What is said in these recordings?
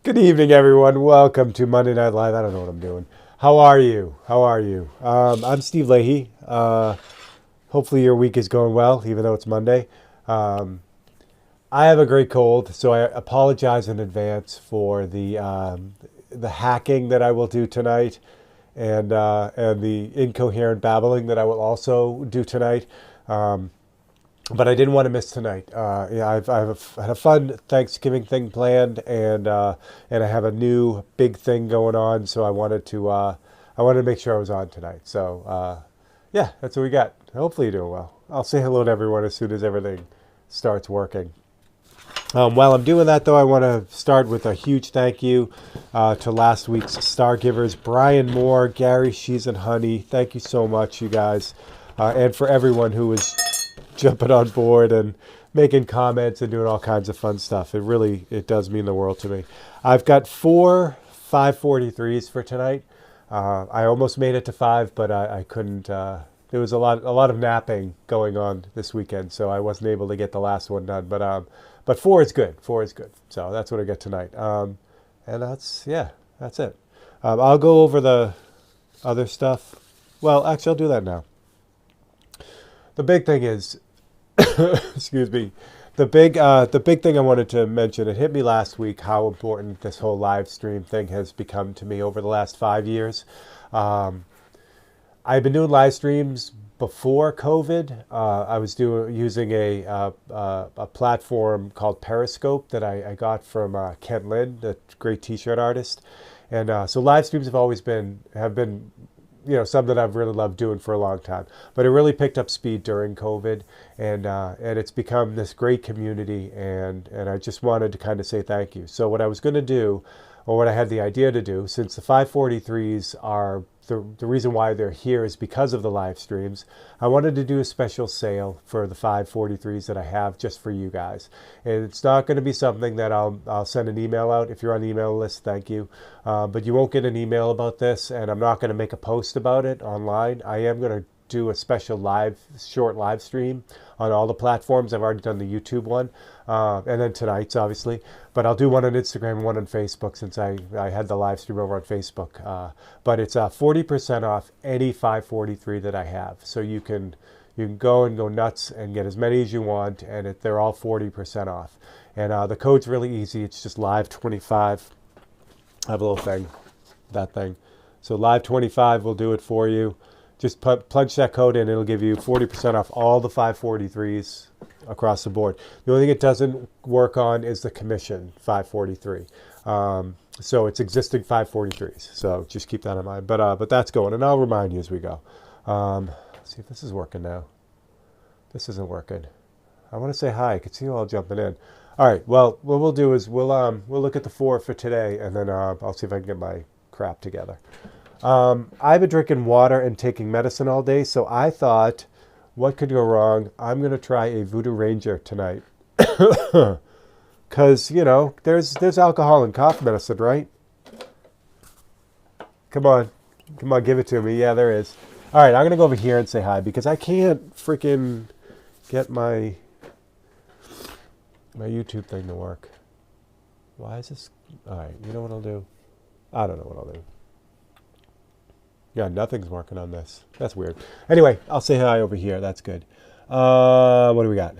Good evening, everyone. Welcome to Monday Night Live. I don't know what I'm doing. How are you? How are you? I'm Steve Leahy. Hopefully your week is going well, even though it's Monday. Um, I have a great cold, so I apologize in advance for the hacking that I will do tonight, and the incoherent babbling that I will also do tonight. Um, but I didn't want to miss tonight. Yeah, I've had a fun Thanksgiving thing planned, and I have a new big thing going on. So I wanted to make sure I was on tonight. So yeah, that's what we got. Hopefully you're doing well. I'll say hello to everyone as soon as everything starts working. While I'm doing that, though, I want to start with a huge thank you to last week's star givers, Brian Moore, Gary Shees, and Honey. Thank you so much, you guys, and for everyone who was jumping on board and making comments and doing all kinds of fun stuff. It does mean the world to me. I've got 4 543s for tonight. I almost made it to 5, but I couldn't. There was a lot of napping going on this weekend, so I wasn't able to get the last one done. But 4 is good. 4 is good. So that's what I get tonight. And that's it. I'll go over the other stuff. Well, actually, I'll do that now. The big thing is, excuse me, the big thing I wanted to mention. It hit me last week how important this whole live stream thing has become to me over the last 5 years. I've been doing live streams before COVID. I was using a platform called Periscope that I got from Ken Lin, the great T-shirt artist, and so live streams have been something that I've really loved doing for a long time. But it really picked up speed during COVID, and it's become this great community, and I just wanted to kind of say thank you. So what I was going to do, or what I had the idea to do, since the 543s are the reason why they're here is because of the live streams, I wanted to do a special sale for the 543s that I have just for you guys. And it's not going to be something that I'll send an email out. If you're on the email list, thank you. But you won't get an email about this, and I'm not going to make a post about it online. I am going to do a special short live stream on all the platforms. I've already done the YouTube one, and then tonight's obviously, but I'll do one on Instagram and one on Facebook since I had the live stream over on Facebook. But it's 40% off any 543 that I have, so you can go nuts and get as many as you want, and they're all 40% off. And the code's really easy. It's just live 25. I have a little thing, that thing. So live 25 will do it for you. Just plunge that code in. It'll give you 40% off all the 543s across the board. The only thing it doesn't work on is the commission 543. So it's existing 543s. So just keep that in mind. But that's going, and I'll remind you as we go. Let's see if this is working now. This isn't working. I want to say hi. I can see you all jumping in. All right. Well, what we'll do is we'll look at the 4 for today, and then I'll see if I can get my crap together. I've been drinking water and taking medicine all day, so I thought, what could go wrong? I'm going to try a Voodoo Ranger tonight. Because, there's alcohol in cough medicine, right? Come on, give it to me. Yeah, there is. All right, I'm going to go over here and say hi, because I can't freaking get my YouTube thing to work. Why is this? All right, you know what I'll do? I don't know what I'll do. Yeah, nothing's working on this. That's weird. Anyway, I'll say hi over here. That's good. What do we got?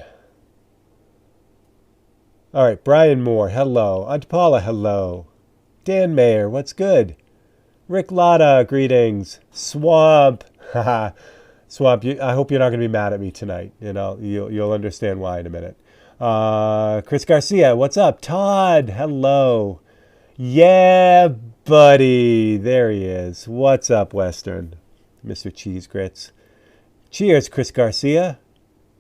All right, Brian Moore, hello. Aunt Paula, hello. Dan Mayer, what's good? Rick Lotta, greetings. Swamp, haha. Swamp, I hope you're not going to be mad at me tonight. You'll understand why in a minute. Chris Garcia, what's up? Todd, hello. Yeah, buddy. There he is. What's up, Western? Mr. Cheese Grits. Cheers, Chris Garcia.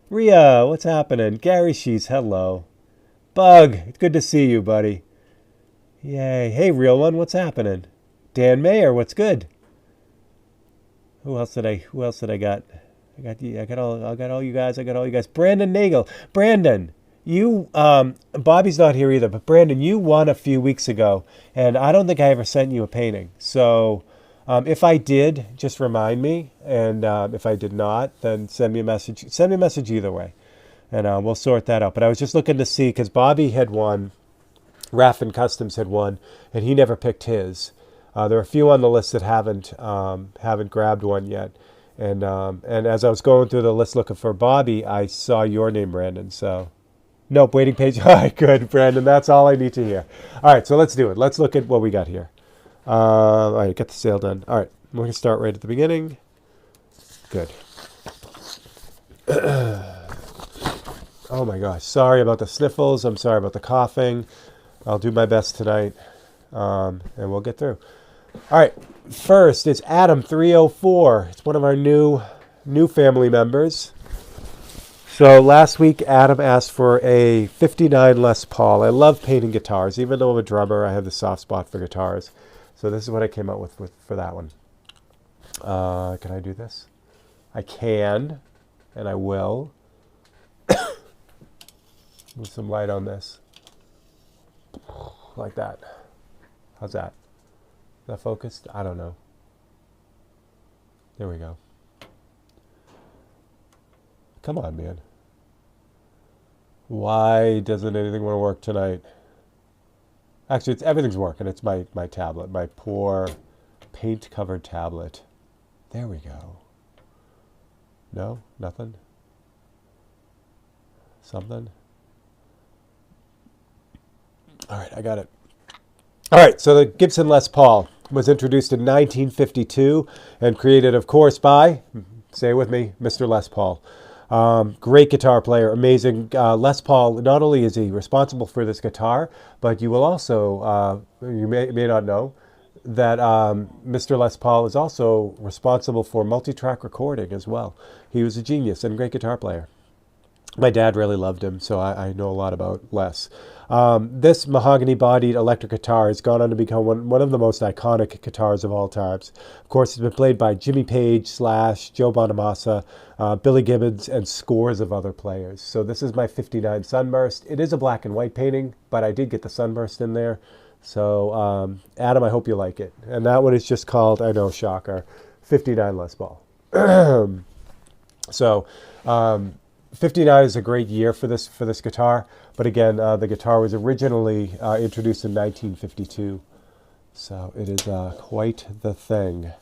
Ria, what's happening? Gary Shees, hello. Bug, it's good to see you, buddy. Yay. Hey, real one, what's happening? Dan Mayer, what's good? Who else did I got? I got all you guys. Brandon Nagel. Brandon. You, Bobby's not here either, but Brandon, you won a few weeks ago, and I don't think I ever sent you a painting. So if I did, just remind me, and if I did not, then send me a message. Send me a message either way, and we'll sort that out. But I was just looking to see, because Bobby had won Raffin Customs had one, and he never picked his. There are a few on the list that haven't grabbed one yet. And as I was going through the list looking for Bobby, I saw your name, Brandon. So, nope, waiting page. All right, good, Brandon. That's all I need to hear. All right, so let's do it. Let's look at what we got here. All right, get the sale done. All right, we're going to start right at the beginning. Good. Oh my gosh, sorry about the sniffles. I'm sorry about the coughing. I'll do my best tonight, and we'll get through. All right, first is Adam 304. It's one of our new family members. So last week, Adam asked for a 59 Les Paul. I love painting guitars. Even though I'm a drummer, I have the soft spot for guitars. So this is what I came up with for that one. Can I do this? I can, and I will. With some light on this. Like that. How's that? Is that focused? I don't know. There we go. Come on, man. Why doesn't anything want to work tonight? Actually, everything's working. It's my tablet, my poor paint-covered tablet. There we go. No? Nothing? Something? All right, I got it. All right, so the Gibson Les Paul was introduced in 1952 and created, of course, by, say it with me, Mr. Les Paul. Great guitar player, amazing. Les Paul, not only is he responsible for this guitar, but you will also, you may not know, that Mr. Les Paul is also responsible for multi-track recording as well. He was a genius and a great guitar player. My dad really loved him, so I know a lot about Les. This mahogany-bodied electric guitar has gone on to become one of the most iconic guitars of all times. Of course, it's been played by Jimmy Page, Slash, Joe Bonamassa, Billy Gibbons, and scores of other players. So this is my 59 Sunburst. It is a black and white painting, but I did get the Sunburst in there. So, Adam, I hope you like it. And that one is just called, I know, shocker, 59 Les Paul. So, 59 is a great year for this guitar, but again, the guitar was originally introduced in 1952, so it is quite the thing.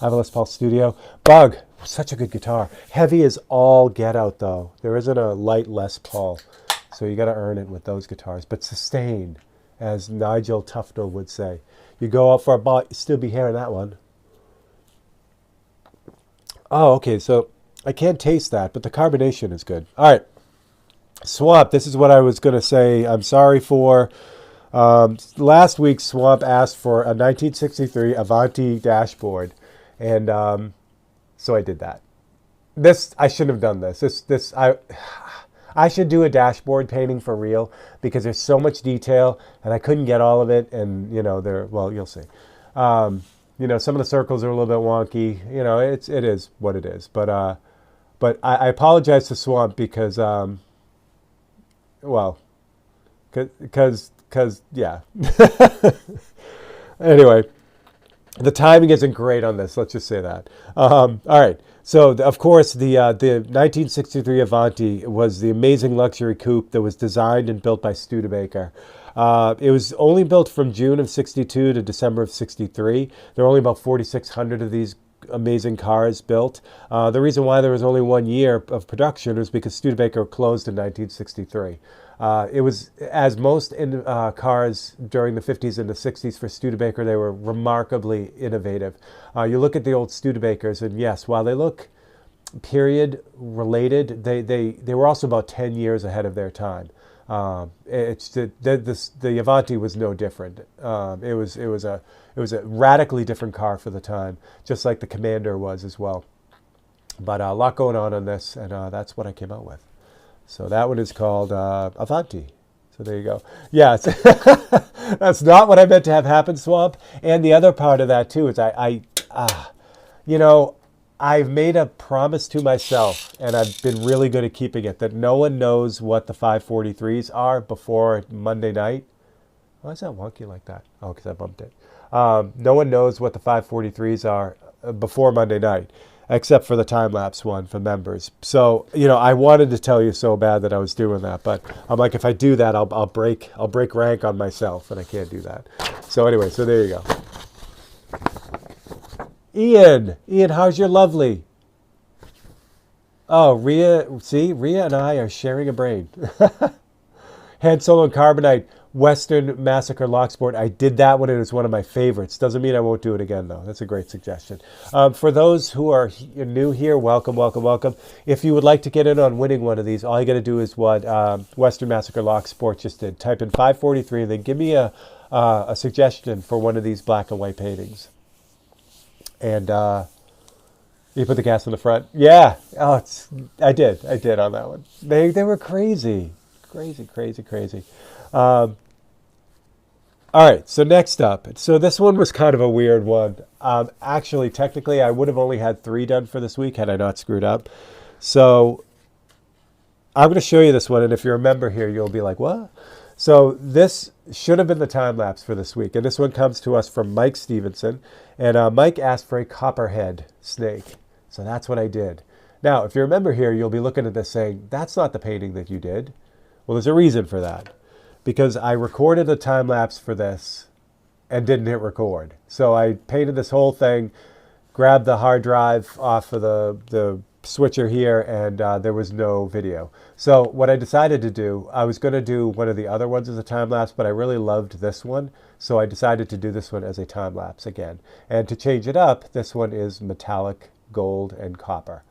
I have a Les Paul Studio. Bug, such a good guitar. Heavy as all get out, though. There isn't a light Les Paul, so you got to earn it with those guitars. But sustained, as Nigel Tufnell would say. You go out for a ball, you still be hearing that one. Oh, okay, so I can't taste that, but the carbonation is good. All right, Swamp, this is what I was going to say I'm sorry for. Last week, Swamp asked for a 1963 Avanti dashboard, and so I did that. I shouldn't have done this. I should do a dashboard painting for real, because there's so much detail, and I couldn't get all of it, and, well, you'll see. Some of the circles are a little bit wonky. It is what it is. But I apologize to Swamp because, yeah. Anyway, the timing isn't great on this. Let's just say that. All right. So, of course, the 1963 Avanti was the amazing luxury coupe that was designed and built by Studebaker. It was only built from June of 62 to December of 63. There were only about 4,600 of these amazing cars built. The reason why there was only 1 year of production was because Studebaker closed in 1963. It was, as most cars during the 50s and the 60s for Studebaker, they were remarkably innovative. You look at the old Studebakers, and yes, while they look period related, they were also about 10 years ahead of their time. The Avanti was no different. It was a radically different car for the time, just like the Commander was as well. But a lot going on this, and that's what I came out with. So that one is called Avanti. So there you go. Yeah, that's not what I meant to have happen, Swamp. And the other part of that too is I've made a promise to myself, and I've been really good at keeping it, that no one knows what the 543s are before Monday night. Why is that wonky like that? Oh, because I bumped it. No one knows what the 543s are before Monday night. except for the time-lapse one for members. So, you know, I wanted to tell you so bad that I was doing that, but I'm like, if I do that, I'll break rank on myself, and I can't do that. So anyway, so there you go. Ian, how's your lovely? Oh, Rhea and I are sharing a brain. Han Solo and Carbonite, Western Massacre Locksport. I did that one, and it's one of my favorites. Doesn't mean I won't do it again, though. That's a great suggestion. For those who are new here, welcome. If you would like to get in on winning one of these, all you got to do is what Western Massacre Locksport just did. Type in 543, and then give me a suggestion for one of these black and white paintings. And you put the cast in the front. Yeah. Oh, I did on that one. They were crazy. Crazy. All right, so next up. So this one was kind of a weird one. Actually, technically, I would have only had 3 done for this week had I not screwed up. So I'm going to show you this one, and if you're a member here, you'll be like, what? So this should have been the time lapse for this week, and this one comes to us from Mike Stevenson, and Mike asked for a copperhead snake. So that's what I did. Now, if you remember here, you'll be looking at this saying, that's not the painting that you did. Well, there's a reason for that. Because I recorded a time lapse for this and didn't hit record. So I painted this whole thing, grabbed the hard drive off of the switcher here, and there was no video. So what I decided to do, I was going to do one of the other ones as a time lapse, but I really loved this one. So I decided to do this one as a time lapse again. And to change it up, this one is metallic, gold, and copper.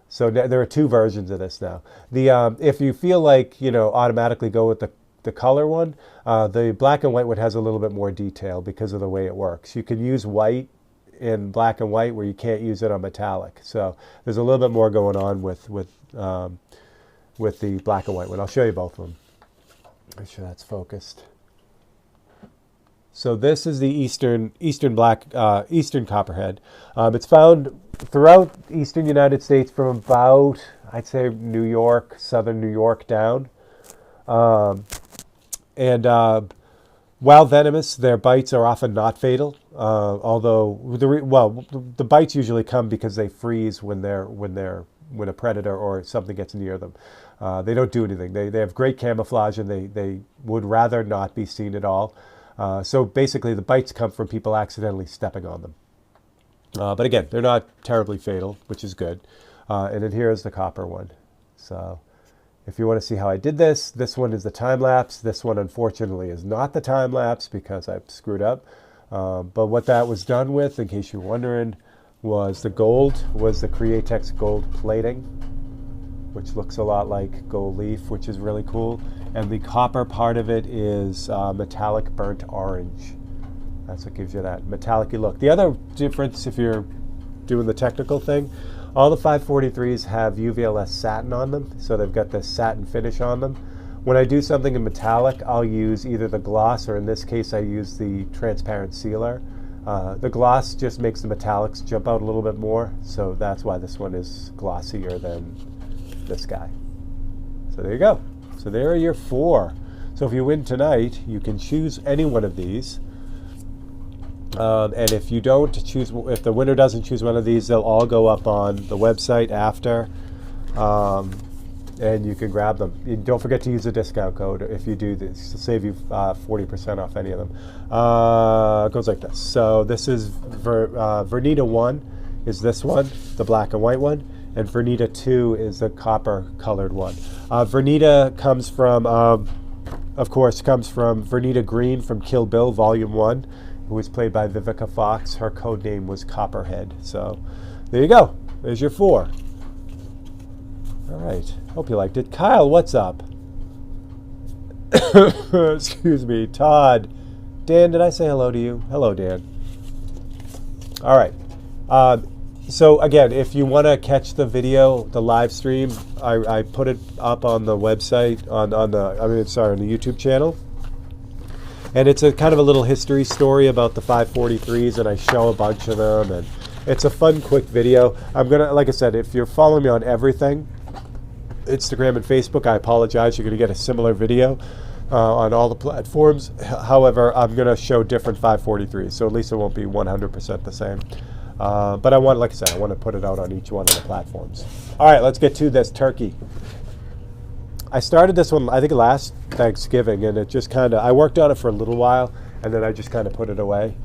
So there are 2 versions of this now. If you feel like, you know, automatically go with the color one, the black and white one has a little bit more detail because of the way it works. You can use white in black and white where you can't use it on metallic. So there's a little bit more going on with the black and white one. I'll show you both of them. Make sure that's focused. So this is the Eastern copperhead. It's found throughout eastern United States from about, I'd say, New York, southern New York down. While venomous, their bites are often not fatal. Although the bites usually come because they freeze when a predator or something gets near them. They don't do anything. They have great camouflage, and they would rather not be seen at all. So basically, the bites come from people accidentally stepping on them. But again, they're not terribly fatal, which is good. And then here's the copper one. So if you want to see how I did this one is the time lapse. This one, unfortunately, is not the time lapse because I've screwed up. But what that was done with, in case you're wondering, was the gold, was the Createx gold plating, which looks a lot like gold leaf, which is really cool. And the copper part of it is metallic burnt orange. That's what gives you that metallic-y look. The other difference, if you're doing the technical thing, all the 543s have UVLS satin on them, so they've got this satin finish on them. When I do something in metallic, I'll use either the gloss, or in this case, I use the transparent sealer. The gloss just makes the metallics jump out a little bit more, so that's why this one is glossier than this guy. So there you go. So there are your 4. So if you win tonight, you can choose any one of these. And if you don't choose, if the winner doesn't choose one of these, they'll all go up on the website after, and you can grab them. And don't forget to use the discount code if you do this. It'll save you 40% off any of them. It goes like this. So this is Vernita 1 is this one, the black and white one, and Vernita 2 is the copper colored one. Vernita comes from, of course, Vernita Green from Kill Bill Volume 1. Who was played by Vivica Fox. Her code name was Copperhead. So there you go. There's your 4. All right. Hope you liked it. Kyle, what's up? Excuse me. Todd. Dan, did I say hello to you? Hello, Dan. All right. So again, if you want to catch the video, the live stream, I put it up on the website, on the YouTube channel. And it's a kind of a little history story about the 543s, and I show a bunch of them, and it's a fun, quick video. I'm gonna, like I said, if you're following me on everything, Instagram and Facebook, I apologize, you're gonna get a similar video on all the platforms. However, I'm gonna show different 543s, so at least it won't be 100% the same. But I want, like I said, I want to put it out on each one of the platforms. All right, let's get to this turkey. I started this one, I think, last Thanksgiving, and it just kind of, I worked on it for a little while, and then I just kind of put it away.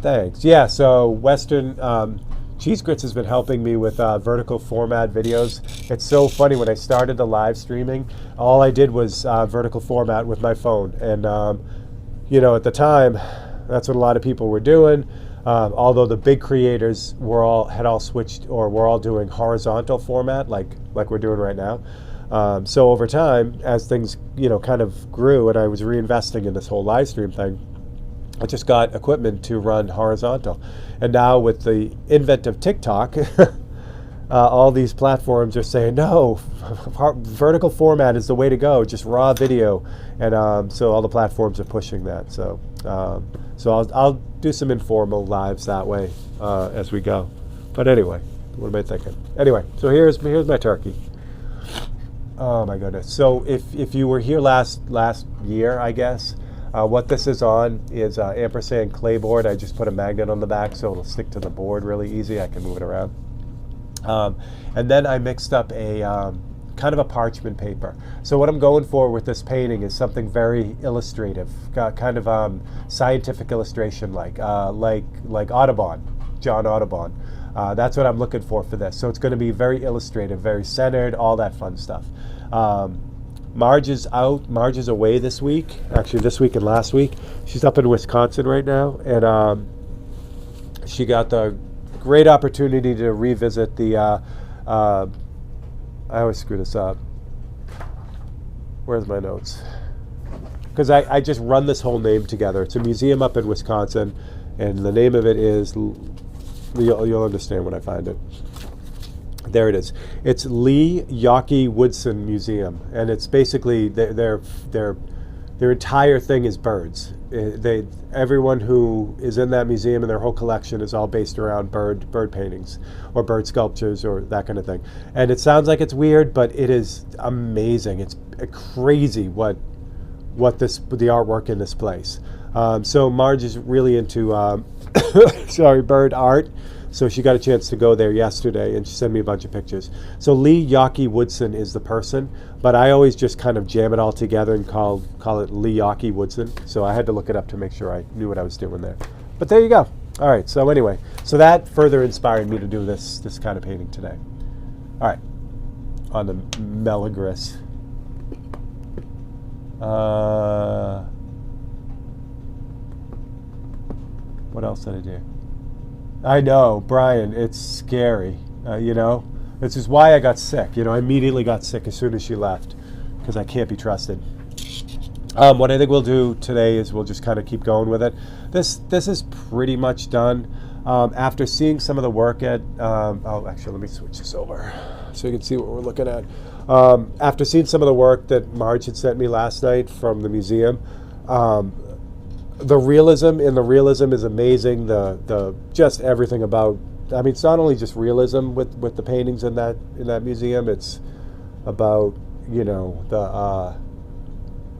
Thanks. Yeah, so Western Cheese Grits has been helping me with vertical format videos. It's so funny, when I started the live streaming, all I did was vertical format with my phone. And, you know, at the time, that's what a lot of people were doing. Although the big creators had all switched, or were all doing horizontal format, like we're doing right now. So over time, as things, you know, kind of grew, and I was reinvesting in this whole live stream thing, I just got equipment to run horizontal. And now with the invent of TikTok, all these platforms are saying, no, vertical format is the way to go, just raw video. And so all the platforms are pushing that. So I'll do some informal lives that way as we go. But anyway, what am I thinking? Anyway, so here's my turkey. Oh my goodness. So if you were here last year, I guess, what this is on is ampersand clay board. I just put a magnet on the back so it'll stick to the board really easy. I can move it around. And then I mixed up a kind of a parchment paper. So what I'm going for with this painting is something very illustrative, kind of scientific illustration, like Audubon, John Audubon. That's what I'm looking for this. So it's going to be very illustrative, very centered, all that fun stuff. Marge is out. Marge is away this week. Actually, this week and last week. She's up in Wisconsin right now, and she got the great opportunity to revisit the. I always screw this up. Where's my notes? Because I just run this whole name together. It's a museum up in Wisconsin, and the name of it is. You'll understand when I find it. There it is. It's Lee Yockey Woodson Museum, and it's basically their entire thing is birds. Everyone who is in that museum and their whole collection is all based around bird paintings or bird sculptures or that kind of thing. And it sounds like it's weird, but it is amazing. It's crazy what the artwork in this place. So Marge is really into bird art. So she got a chance to go there yesterday, and she sent me a bunch of pictures. So Lee Yockey Woodson is the person, but I always just kind of jam it all together and call it Lee Yockey Woodson. So I had to look it up to make sure I knew what I was doing there. But there you go. All right. So anyway, so that further inspired me to do this kind of painting today. All right, on the Melagris. What else did I do? I know, Brian, it's scary, you know. This is why I got sick. You know, I immediately got sick as soon as she left because I can't be trusted. What I think we'll do today is we'll just kind of keep going with it. This is pretty much done. After seeing some of the work at, actually, let me switch this over so you can see what we're looking at. After seeing some of the work that Marge had sent me last night from the museum, the realism is amazing. The just everything about. I mean, it's not only just realism with the paintings in that museum. It's about, you know, the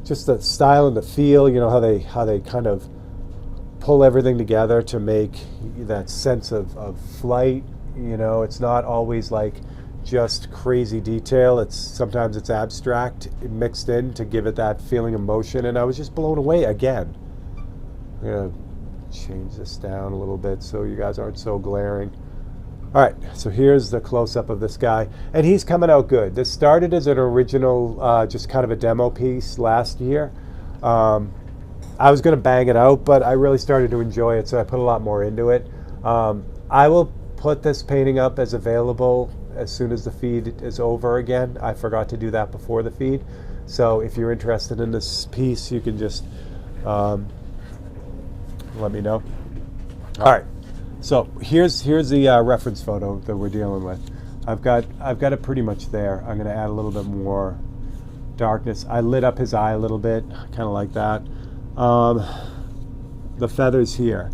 just the style and the feel. You know, how they kind of pull everything together to make that sense of flight. You know, it's not always like just crazy detail. Sometimes it's abstract mixed in to give it that feeling of motion. And I was just blown away again. I'm going to change this down a little bit so you guys aren't so glaring. All right, so here's the close-up of this guy. And he's coming out good. This started as an original, just kind of a demo piece last year. I was going to bang it out, but I really started to enjoy it, so I put a lot more into it. I will put this painting up as available as soon as the feed is over again. I forgot to do that before the feed. So if you're interested in this piece, you can just... let me know. All right, so here's the reference photo that we're dealing with. I've got it pretty much there. I'm going to add a little bit more darkness. I lit up his eye a little bit, kind of like that. The feathers here.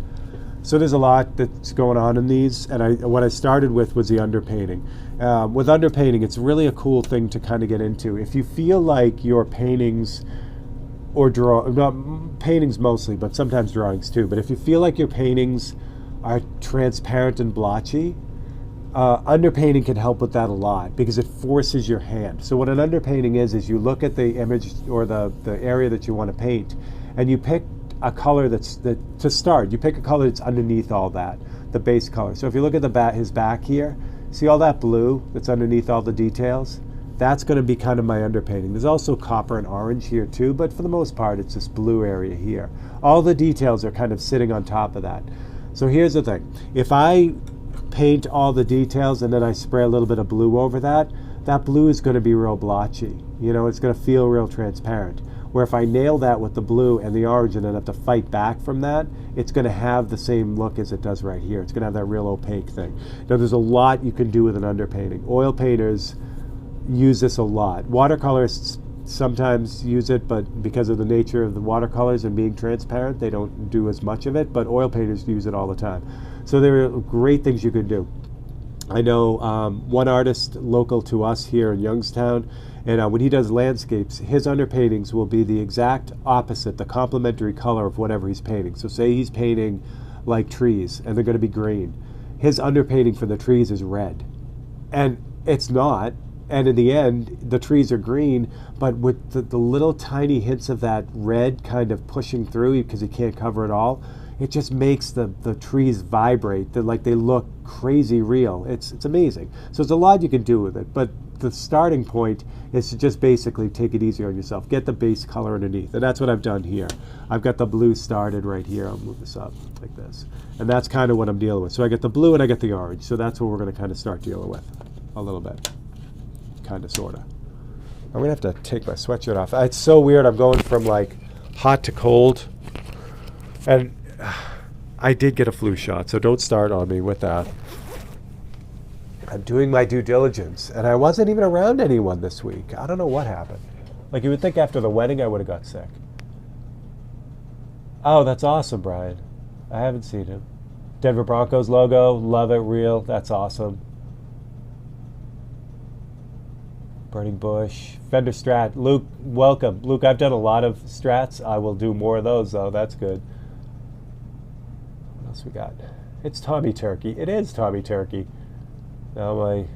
So there's a lot that's going on in these, and what I started with was the underpainting. With underpainting, it's really a cool thing to kind of get into. If you feel like your paintings not paintings mostly, but sometimes drawings too. But if you feel like your paintings are transparent and blotchy, underpainting can help with that a lot because it forces your hand. So what an underpainting is you look at the image or the area that you want to paint, and you pick a color to start. You pick a color that's underneath all that, the base color. So if you look at his back here, see all that blue that's underneath all the details? That's going to be kind of my underpainting. There's also copper and orange here too, but for the most part, it's this blue area here. All the details are kind of sitting on top of that. So here's the thing. If I paint all the details and then I spray a little bit of blue over that, that blue is going to be real blotchy. You know, it's going to feel real transparent. Where if I nail that with the blue and the orange and then have to fight back from that, it's going to have the same look as it does right here. It's going to have that real opaque thing. Now there's a lot you can do with an underpainting. Oil painters use this a lot. Watercolorists sometimes use it, but because of the nature of the watercolors and being transparent, they don't do as much of it, but oil painters use it all the time. So there are great things you can do. I know one artist local to us here in Youngstown, and when he does landscapes, his underpaintings will be the exact opposite, the complementary color of whatever he's painting. So say he's painting like trees, and they're going to be green. His underpainting for the trees is red. And it's not. And in the end, the trees are green, but with the little tiny hints of that red kind of pushing through because he can't cover it all, it just makes the trees vibrate. They look crazy real. It's amazing. So there's a lot you can do with it, but the starting point is to just basically take it easy on yourself. Get the base color underneath, and that's what I've done here. I've got the blue started right here. I'll move this up like this. And that's kind of what I'm dealing with. So I get the blue and I get the orange. So that's what we're going to kind of start dealing with a little bit. Kind of, sort of. I'm going to have to take my sweatshirt off. It's so weird. I'm going from like hot to cold. And I did get a flu shot, so don't start on me with that. I'm doing my due diligence, and I wasn't even around anyone this week. I don't know what happened. Like, you would think after the wedding I would have got sick. Oh, that's awesome, Brian. I haven't seen him. Denver Broncos logo, love it, real. That's awesome. Burning Bush, Fender Strat. Luke, welcome. Luke, I've done a lot of Strats. I will do more of those, though. That's good. What else we got? It's Tommy Turkey. It is Tommy Turkey. Now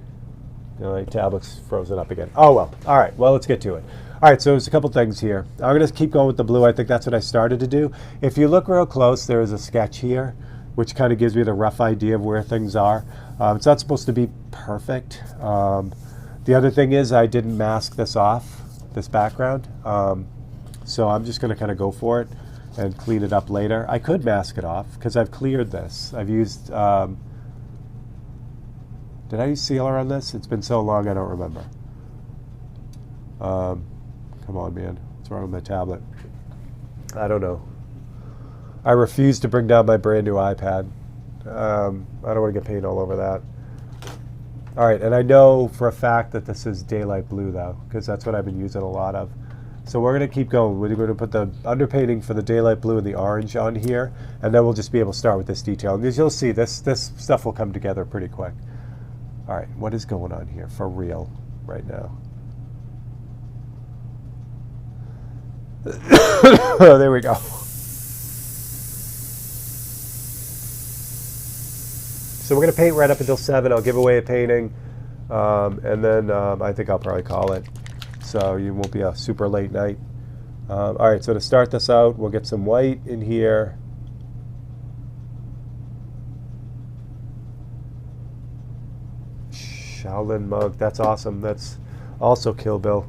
my tablet's frozen up again. Oh, well. All right. Well, let's get to it. All right, so there's a couple things here. I'm going to keep going with the blue. I think that's what I started to do. If you look real close, there is a sketch here, which kind of gives me the rough idea of where things are. It's not supposed to be perfect. The other thing is I didn't mask this off, this background. So I'm just going to kind of go for it and clean it up later. I could mask it off because I've cleared this. I've used, did I use sealer on this? It's been so long I don't remember. Come on, man. What's wrong with my tablet? I don't know. I refuse to bring down my brand new iPad. I don't want to get paint all over that. All right, and I know for a fact that this is daylight blue, though, because that's what I've been using a lot of. So we're going to keep going. We're going to put the underpainting for the daylight blue and the orange on here, and then we'll just be able to start with this detail. And as you'll see, this stuff will come together pretty quick. All right, what is going on here for real right now? Oh, there we go. So we're going to paint right up until 7. I'll give away a painting, and then I think I'll probably call it. So you won't be a super late night. All right, so to start this out, we'll get some white in here. Shaolin mug, that's awesome. That's also Kill Bill.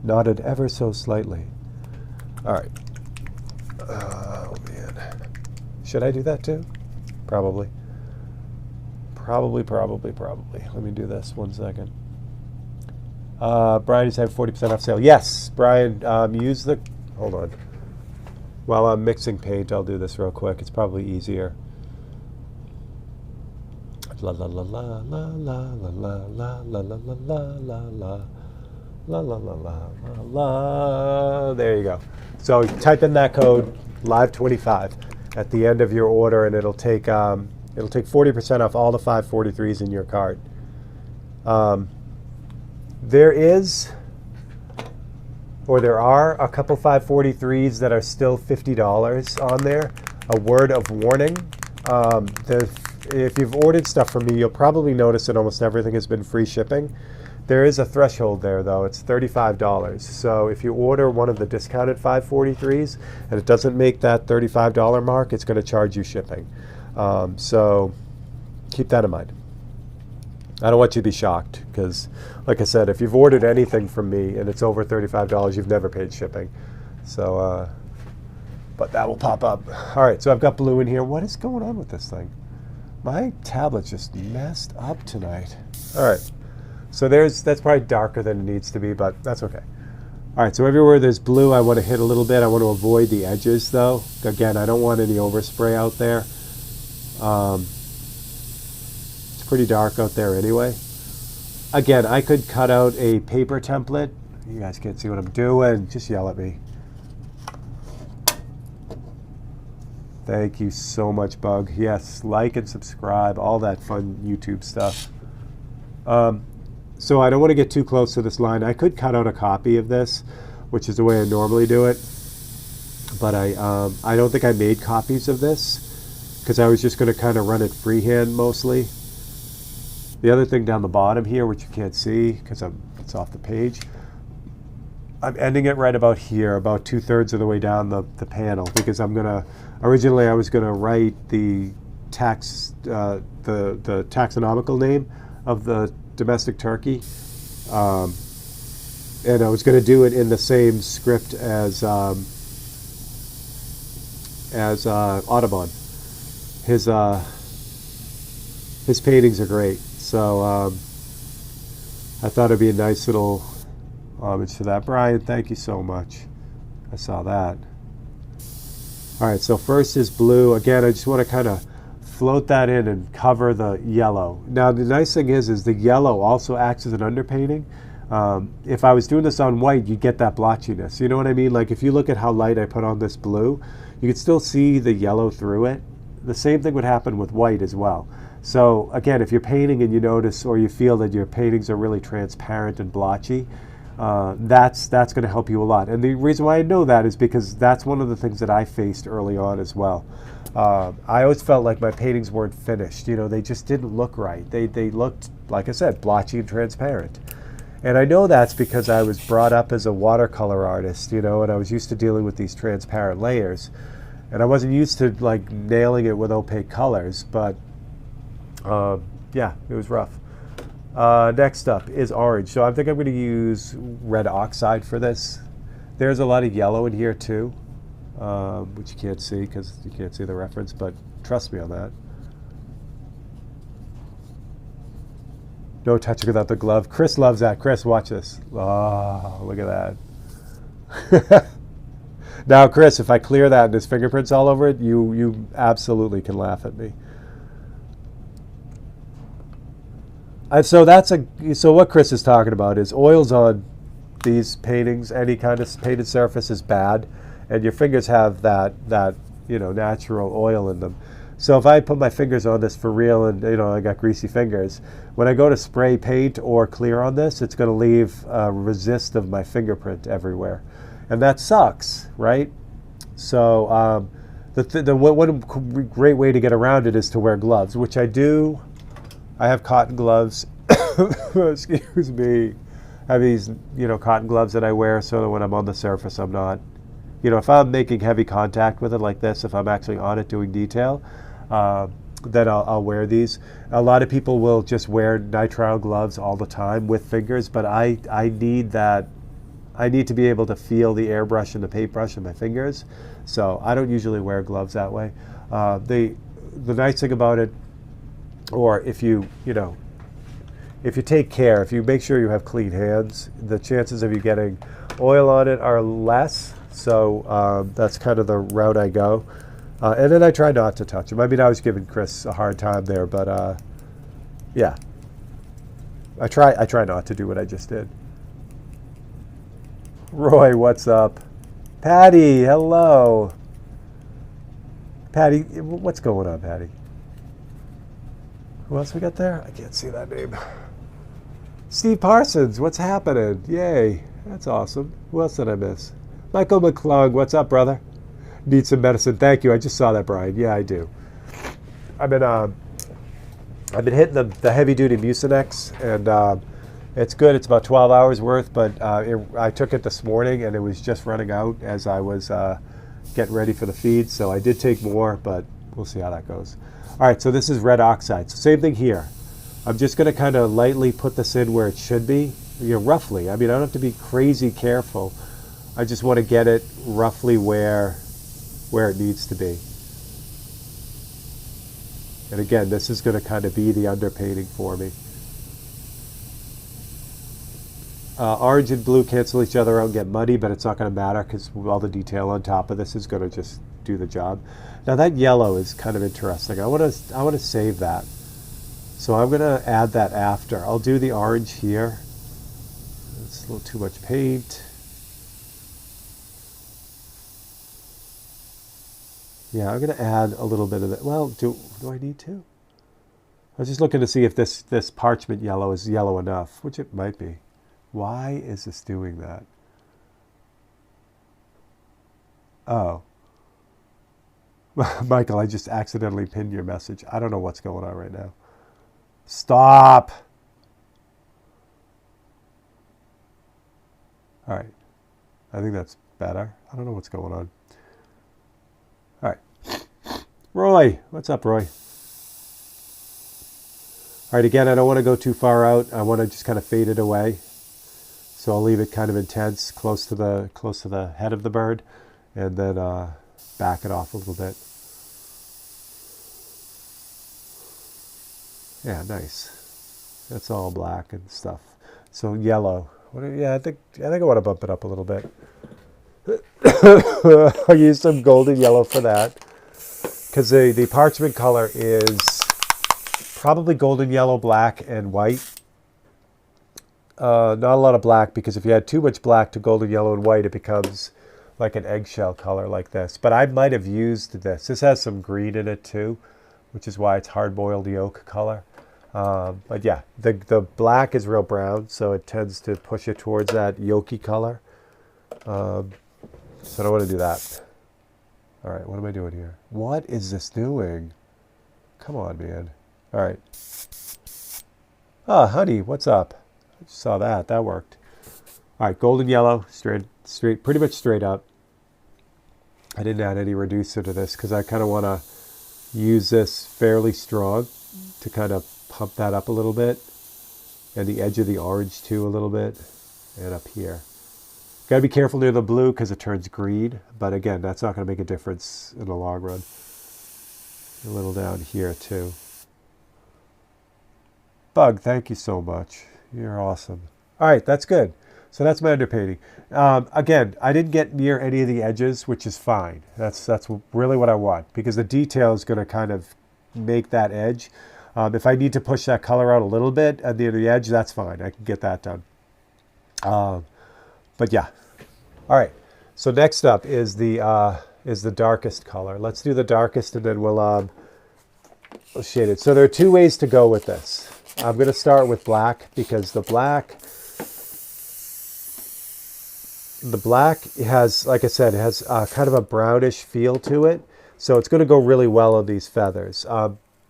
Nodded ever so slightly. All right. Oh, man. Should I do that too? Probably. Probably. Let me do this 1 second. Brian is having 40% off sale. Yes, Brian, use the... Hold on. While I'm mixing paint, I'll do this real quick. It's probably easier. La la la la la la la la la la la la la la. La la la la la la. There you go. So type in that code, live25, at the end of your order, and it'll take 40% off all the 543s in your cart. There is or there are a couple 543s that are still $50 on there. A word of warning. If you've ordered stuff from me, you'll probably notice that almost everything has been free shipping. There is a threshold there, though. It's $35. So if you order one of the discounted 543s and it doesn't make that $35 mark, it's going to charge you shipping. So keep that in mind. I don't want you to be shocked because, like I said, if you've ordered anything from me and it's over $35, you've never paid shipping. So, but that will pop up. All right, so I've got blue in here. What is going on with this thing? My tablet's just messed up tonight. All right. So that's probably darker than it needs to be, but that's okay. All right, so everywhere there's blue, I want to hit a little bit. I want to avoid the edges, though. Again, I don't want any overspray out there. It's pretty dark out there anyway. Again, I could cut out a paper template. You guys can't see what I'm doing. Just yell at me. Thank you so much, Bug. Yes, like and subscribe, all that fun YouTube stuff. So I don't want to get too close to this line. I could cut out a copy of this, which is the way I normally do it. But I don't think I made copies of this because I was just going to kind of run it freehand mostly. The other thing down the bottom here, which you can't see because it's off the page, I'm ending it right about here, about 2/3 of the way down the panel, because originally I was gonna write the taxonomical name of the domestic turkey, and I was gonna do it in the same script as Audubon. His paintings are great, so I thought it'd be a nice little homage to that. Brian, thank you so much. I saw that. All right, so first is blue. Again, I just want to kind of float that in and cover the yellow. Now, the nice thing is the yellow also acts as an underpainting. If I was doing this on white, you'd get that blotchiness. You know what I mean? Like if you look at how light I put on this blue, you could still see the yellow through it. The same thing would happen with white as well. So again, if you're painting and you notice or you feel that your paintings are really transparent and blotchy, that's going to help you a lot. And the reason why I know that is because that's one of the things that I faced early on as well. I always felt like my paintings weren't finished. You know, they just didn't look right. They looked, like I said, blotchy and transparent. And I know that's because I was brought up as a watercolor artist, you know, and I was used to dealing with these transparent layers. And I wasn't used to like nailing it with opaque colors, but yeah, it was rough. Next up is orange. So I think I'm going to use red oxide for this. There's a lot of yellow in here too, which you can't see because you can't see the reference, but trust me on that. No touching without the glove. Chris loves that. Chris, watch this. Oh, look at that. Now, Chris, if I clear that and there's fingerprints all over it, you absolutely can laugh at me. And so so what Chris is talking about is oils on these paintings. Any kind of painted surface is bad, and your fingers have that you know, natural oil in them. So if I put my fingers on this for real, and you know I got greasy fingers, when I go to spray paint or clear on this, it's going to leave a resist of my fingerprint everywhere, and that sucks, right? So one great way to get around it is to wear gloves, which I do. I have cotton gloves. Excuse me. I have these, you know, cotton gloves that I wear so that when I'm on the surface, I'm not, you know, if I'm making heavy contact with it like this, if I'm actually on it doing detail, then I'll wear these. A lot of people will just wear nitrile gloves all the time with fingers, but I need that. I need to be able to feel the airbrush and the paintbrush in my fingers, so I don't usually wear gloves that way. The nice thing about it, or if you take care, if you make sure you have clean hands, the chances of you getting oil on it are less. So that's kind of the route I go. And then I try not to touch them. I mean, I was giving Chris a hard time there, but yeah, I try not to do what I just did. Roy, what's up? Patty, hello. Patty, what's going on, Patty? Who else we got there? I can't see that name. Steve Parsons, what's happening? Yay. That's awesome. Who else did I miss? Michael McClung, what's up, brother? Need some medicine. Thank you. I just saw that, Brian. Yeah, I do. I've been I've been hitting the heavy duty Mucinex, and it's good. It's about 12 hours worth, but I took it this morning and it was just running out as I was getting ready for the feed. So I did take more, but we'll see how that goes. All right, so this is red oxide. So same thing here. I'm just going to kind of lightly put this in where it should be, roughly. I mean, I don't have to be crazy careful. I just want to get it roughly where it needs to be. And again, this is going to kind of be the underpainting for me. Orange and blue cancel each other out and get muddy, but it's not going to matter because all the detail on top of this is going to just do the job. Now that yellow is kind of interesting. I want to save that. So I'm going to add that after. I'll do the orange here. It's a little too much paint. Yeah, I'm going to add a little bit of it. Well, do I need to? I was just looking to see if this parchment yellow is yellow enough, which it might be. Why is this doing that? Oh. Michael, I just accidentally pinned your message. I don't know what's going on right now. Stop. All right. I think that's better. I don't know what's going on. All right. Roy. What's up, Roy? All right, again, I don't want to go too far out. I want to just kind of fade it away. So I'll leave it kind of intense, close to the head of the bird, and then back it off a little bit. Yeah, nice. That's all black and stuff. So yellow. Yeah, I think I want to bump it up a little bit. I'll use some golden yellow for that, because the parchment color is probably golden yellow, black, and white. Not a lot of black, because if you add too much black to golden yellow and white, it becomes like an eggshell color like this. But I might have used this. This has some green in it too, which is why it's hard-boiled yolk color. But yeah, the black is real brown, so it tends to push it towards that yolky color. So I don't want to do that. All right, what am I doing here? What is this doing? Come on, man. All right. Ah, honey, what's up? I just saw that. That worked. All right, golden yellow, straight, pretty much straight up. I didn't add any reducer to this because I kind of want to use this fairly strong to kind of pump that up a little bit, and the edge of the orange too a little bit, and up here. Got to be careful near the blue because it turns green, but again, that's not going to make a difference in the long run. A little down here too. Bug, thank you so much. You're awesome. All right, that's good. So that's my underpainting. Again, I didn't get near any of the edges, which is fine. That's really what I want, because the detail is going to kind of make that edge. If I need to push that color out a little bit at the end of the edge, that's fine. I can get that done. But yeah. All right. So next up is the darkest color. Let's do the darkest, and then we'll shade it. So there are two ways to go with this. I'm going to start with black, because the black has, like I said, it has kind of a brownish feel to it. So it's going to go really well on these feathers.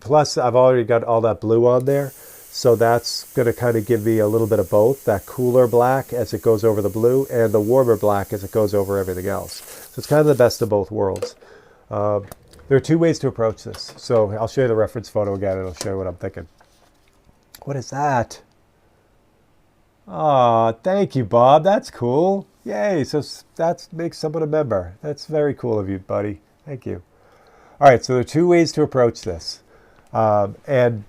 Plus, I've already got all that blue on there. So that's going to kind of give me a little bit of both, that cooler black as it goes over the blue, and the warmer black as it goes over everything else. So it's kind of the best of both worlds. There are two ways to approach this. So I'll show you the reference photo again, and I'll show you what I'm thinking. What is that? Oh, thank you, Bob. That's cool. Yay. So that makes someone a member. That's very cool of you, buddy. Thank you. All right. So there are two ways to approach this. And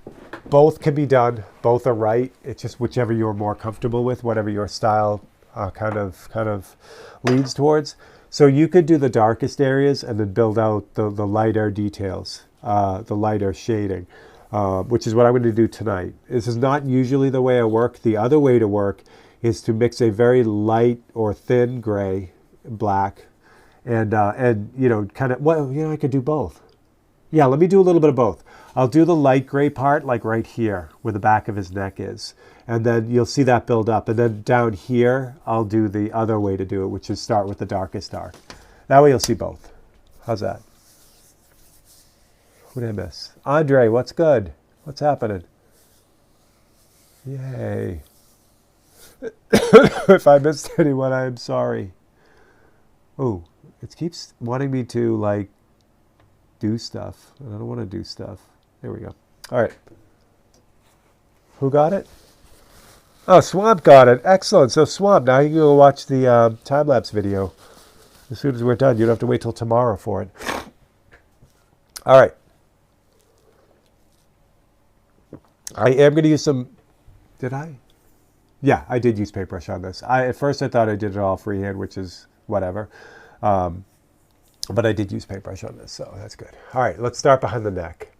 both can be done. Both are right. It's just whichever you're more comfortable with, whatever your style kind of leads towards. So you could do the darkest areas and then build out the lighter details, the lighter shading. Which is what I'm going to do tonight. This is not usually the way I work. The other way to work is to mix a very light or thin gray, black, and you know, kind of, well, you know, I could do both. Yeah, let me do a little bit of both. I'll do the light gray part like right here where the back of his neck is. And then you'll see that build up. And then down here, I'll do the other way to do it, which is start with the darkest dark. That way you'll see both. How's that? Who did I miss? Andre, what's good? What's happening? Yay. If I missed anyone, I am sorry. Oh, it keeps wanting me to like do stuff. I don't want to do stuff. There we go. All right. Who got it? Oh, Swamp got it. Excellent. So Swamp, now you can go watch the time-lapse video as soon as we're done. You don't have to wait till tomorrow for it. All right. I am going to use some... Did I? Yeah, I did use paintbrush on this. At first I thought I did it all freehand, which is whatever. But I did use paintbrush on this, so that's good. All right, let's start behind the neck.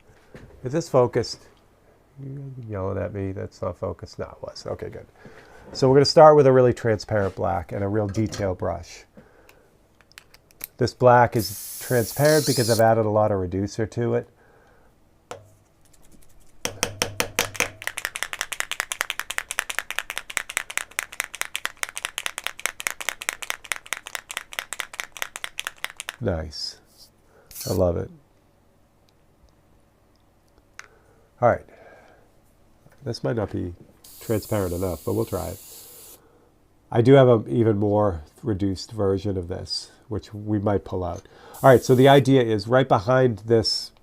Is this focused? You're yelling at me. That's not focused. No, it was. Okay, good. So we're going to start with a really transparent black and a real detail brush. This black is transparent because I've added a lot of reducer to it. Nice. I love it. All right. This might not be transparent enough, but we'll try it. I do have an even more reduced version of this, which we might pull out. All right, so the idea is right behind this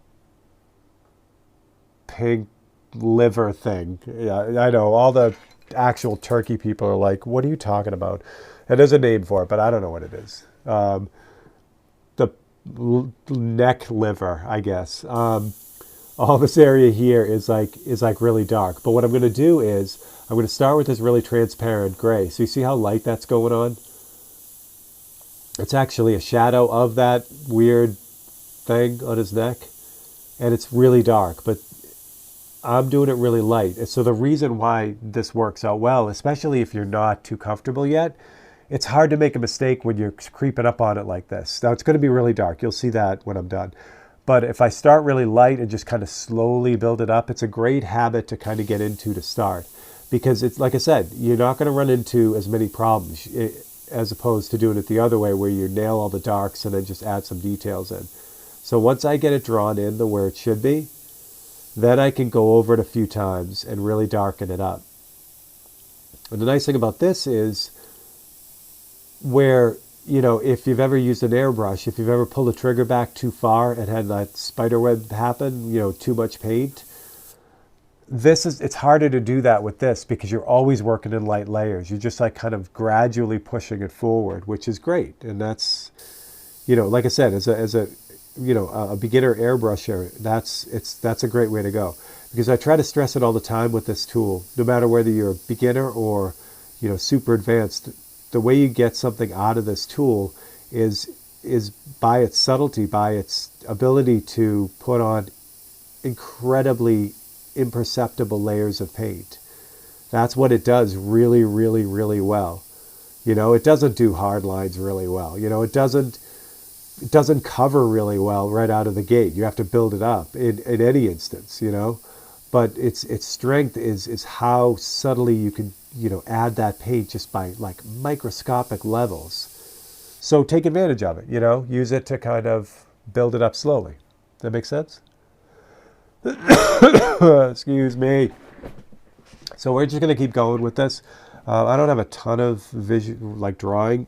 pink liver thing. Yeah, I know all the actual turkey people are like, what are you talking about? And there's a name for it, but I don't know what it is. The neck liver, I guess. All this area here is like really dark. But what I'm going to do is I'm going to start with this really transparent gray. So you see how light that's going on? It's actually a shadow of that weird thing on his neck. And it's really dark, but I'm doing it really light. And so the reason why this works out well, especially if you're not too comfortable yet, it's hard to make a mistake when you're creeping up on it like this. Now it's going to be really dark. You'll see that when I'm done. But if I start really light and just kind of slowly build it up, it's a great habit to kind of get into to start. Because it's like I said, you're not going to run into as many problems as opposed to doing it the other way where you nail all the darks and then just add some details in. So once I get it drawn in to where it should be, then I can go over it a few times and really darken it up. And the nice thing about this is where, you know, if you've ever used an airbrush, if you've ever pulled the trigger back too far and had that spider web happen, you know, too much paint, it's harder to do that with this because you're always working in light layers. You're just like kind of gradually pushing it forward, which is great. And that's, you know, like I said, as a you know, a beginner airbrusher, that's a great way to go. Because I try to stress it all the time with this tool, no matter whether you're a beginner or, you know, super advanced. The way you get something out of this tool is by its subtlety, by its ability to put on incredibly imperceptible layers of paint. That's what it does really, really, really well. You know, it doesn't do hard lines really well. You know, it doesn't cover really well right out of the gate. You have to build it up in any instance, you know. But its strength is how subtly you can, you know, add that paint just by like microscopic levels. So take advantage of it, you know, use it to kind of build it up slowly. Does that make sense? Excuse me. So we're just going to keep going with this. I don't have a ton of drawing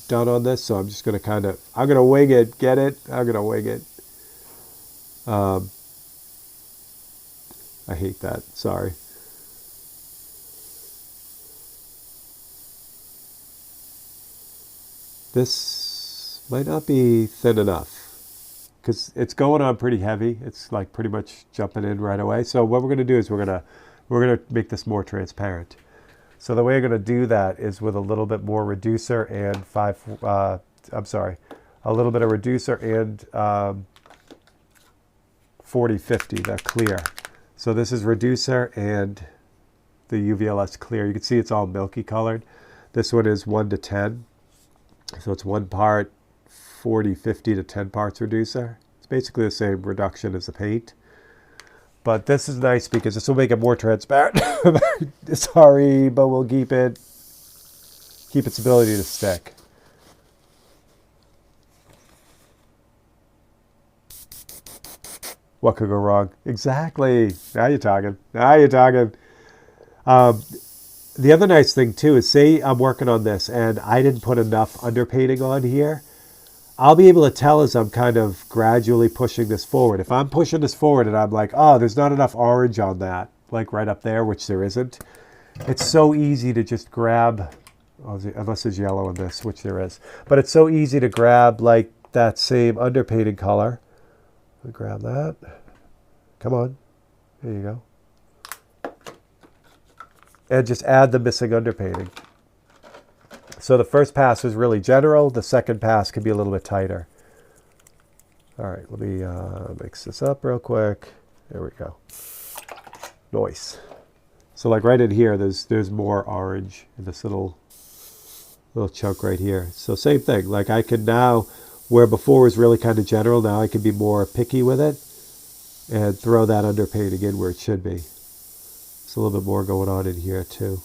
done on this, so I'm just going to I'm going to wing it. Get it? I'm going to wing it. I hate that. Sorry. This might not be thin enough because it's going on pretty heavy. It's like pretty much jumping in right away. So what we're going to do is we're going to make this more transparent. So the way I'm going to do that is with a little bit more reducer and a little bit of reducer and 4050, that clear. So this is reducer and the UVLS clear. You can see it's all milky colored. This one is 1 to 10. So it's 1 part 4050 to 10 parts reducer. It's basically the same reduction as the paint. But this is nice because this will make it more transparent. Sorry, but we'll keep its ability to stick. What could go wrong? Exactly. Now you're talking. Now you're talking. The other nice thing too is, say I'm working on this and I didn't put enough underpainting on here, I'll be able to tell as I'm kind of gradually pushing this forward. If I'm pushing this forward and I'm like, oh, there's not enough orange on that, like right up there, which there isn't, it's so easy to just grab, unless there's yellow in this, which there is, but it's so easy to grab like that same underpainting color. Grab that. Come on. There you go. And just add the missing underpainting. So the first pass is really general. The second pass can be a little bit tighter. All right, let me mix this up real quick. There we go. Nice. So like right in here, there's more orange in this little chunk right here. So same thing. Like I can now, where before was really kind of general, now I can be more picky with it and throw that underpainting in where it should be. There's a little bit more going on in here too,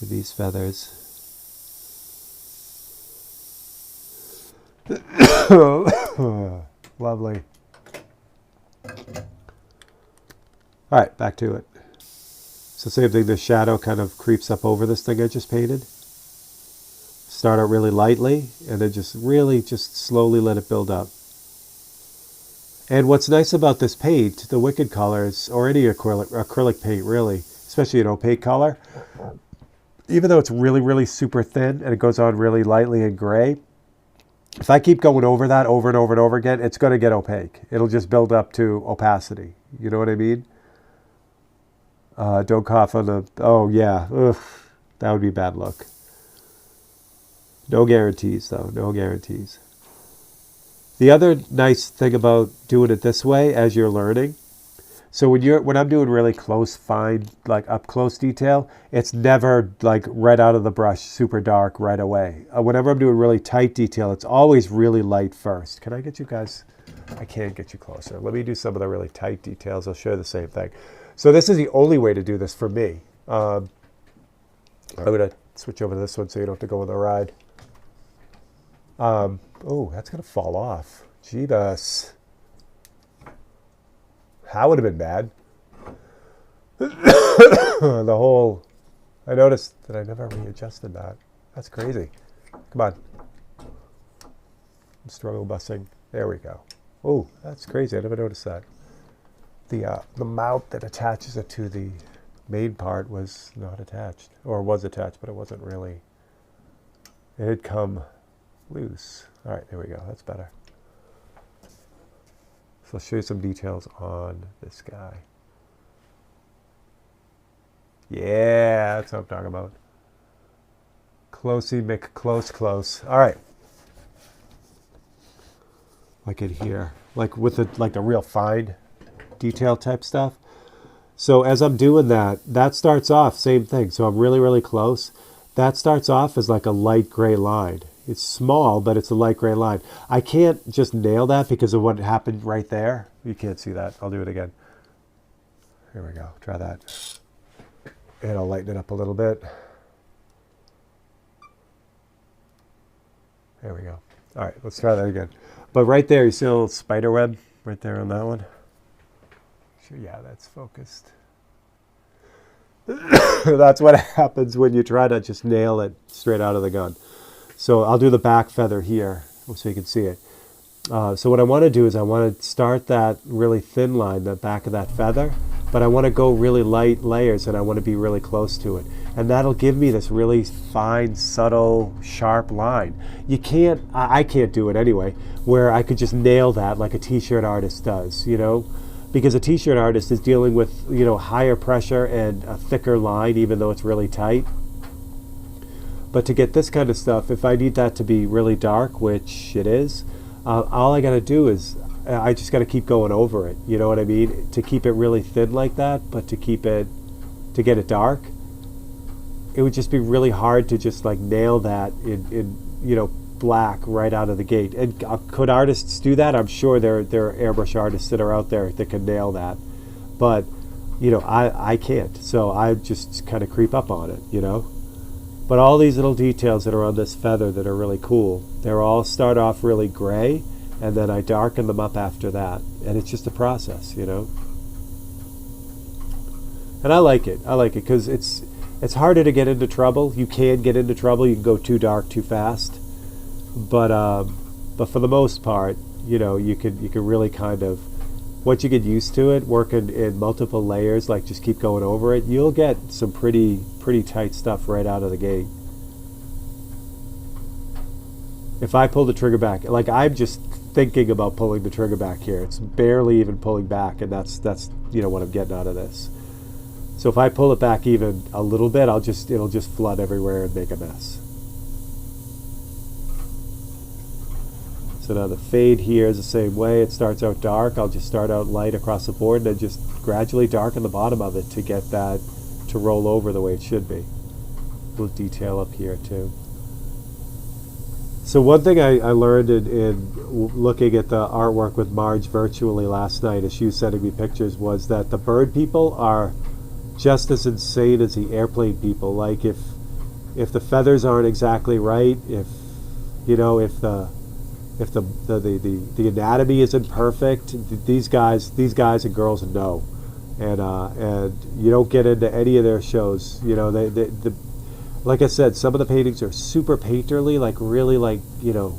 with these feathers. Lovely. All right, back to it. So same thing, the shadow kind of creeps up over this thing I just painted. Start out really lightly and then just really just slowly let it build up. And what's nice about this paint, the Wicked colors, or any acrylic paint really, especially an opaque color, even though it's really, really super thin and it goes on really lightly in gray, if I keep going over that over and over and over again, it's going to get opaque. It'll just build up to opacity. You know what I mean? Don't cough on the... Oh, yeah. Ugh, that would be bad luck. No guarantees, though. No guarantees. The other nice thing about doing it this way as you're learning, so when I'm doing really close, fine, like up close detail, it's never like right out of the brush, super dark right away. Whenever I'm doing really tight detail, it's always really light first. Can I get you guys? I can't get you closer. Let me do some of the really tight details. I'll show you the same thing. So this is the only way to do this for me. I'm going to switch over to this one so you don't have to go on the ride. Oh, that's going to fall off. Jeebus. That would have been bad. The whole... I noticed that I never readjusted that. That's crazy. Come on. I'm struggle busing. There we go. Oh, that's crazy. I never noticed that. The mount that attaches it to the main part was not attached. Or was attached, but it wasn't really... It had come loose. All right, there we go. That's better. So I'll show you some details on this guy. Yeah, that's what I'm talking about. Closey McClose. All right. Like in here, like with the real fine detail type stuff. So as I'm doing that, that starts off same thing. So I'm really, really close. That starts off as like a light gray line. It's small, but it's a light gray line. I can't just nail that because of what happened right there. You can't see that. I'll do it again. Here we go. Try that. And I'll lighten it up a little bit. There we go. All right, let's try that again. But right there, you see a little spider web right there on that one? Sure, yeah, that's focused. That's what happens when you try to just nail it straight out of the gun. So I'll do the back feather here so you can see it. So what I want to do is I want to start that really thin line, the back of that feather, but I want to go really light layers and I want to be really close to it. And that'll give me this really fine, subtle, sharp line. You can't, I can't do it anyway, where I could just nail that like a t-shirt artist does, you know? Because a t-shirt artist is dealing with, you know, higher pressure and a thicker line, even though it's really tight. But to get this kind of stuff, if I need that to be really dark, which it is, all I got to do is I just got to keep going over it. You know what I mean? To keep it really thin like that, but to get it dark, it would just be really hard to just like nail that in you know, black right out of the gate. And could artists do that? I'm sure there are airbrush artists that are out there that can nail that. but you know, I can't, so I just kind of creep up on it, you know. But all these little details that are on this feather that are really cool, they're all start off really gray, and then I darken them up after that, and it's just a process, you know. And I like it because it's harder to get into trouble. You can get into trouble. You can go too dark too fast, but for the most part, you know, you can really kind of, once you get used to it, working in multiple layers, like just keep going over it, you'll get some pretty tight stuff right out of the gate. If I pull the trigger back, like I'm just thinking about pulling the trigger back here, it's barely even pulling back, and that's you know what I'm getting out of this. So if I pull it back even a little bit, it'll just flood everywhere and make a mess. So now the fade here is the same way. It starts out dark. I'll just start out light across the board and then just gradually darken the bottom of it to get that to roll over the way it should be. A little detail up here too. So one thing I learned in looking at the artwork with Marge virtually last night as she was sending me pictures was that the bird people are just as insane as the airplane people. Like if the feathers aren't exactly right, if you know, if the anatomy isn't perfect, these guys and girls know, and you don't get into any of their shows. You know, they like I said, some of the paintings are super painterly, like really like, you know,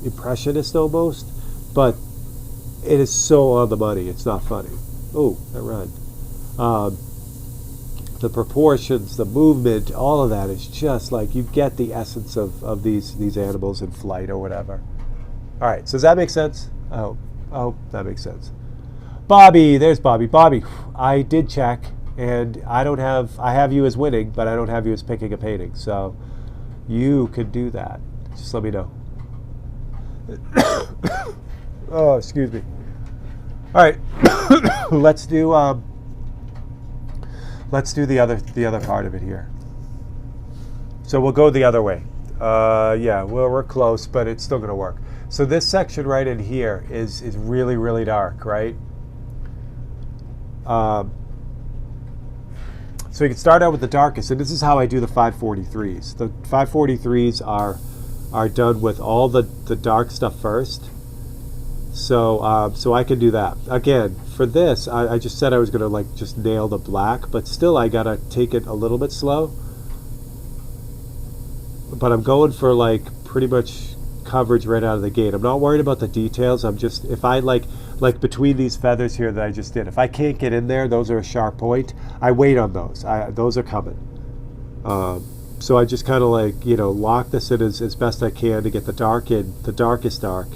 impressionist almost, but it is so on the money. It's not funny. Oh, that run. The proportions, the movement, all of that is just like you get the essence of these animals in flight or whatever. All right, so does that make sense? Oh, that makes sense. Bobby, there's Bobby. Bobby, I did check, and I have you as winning, but I don't have you as picking a painting. So you could do that. Just let me know. Oh, excuse me. All right, let's do the other part of it here. So we'll go the other way. Yeah, we're close, but it's still going to work. So this section right in here is really, really dark, right? So you can start out with the darkest, and this is how I do the 543s. The 543s are done with all the dark stuff first. So so I can do that. Again, for this, I just said I was going to like just nail the black, but still I got to take it a little bit slow. But I'm going for like pretty much coverage right out of the gate. I'm not worried about the details. I'm just, if I like between these feathers here that I just did, if I can't get in there, those are a sharp point, I wait on those. Those are coming. So I just kind of like, you know, lock this in as best I can to get the darkest dark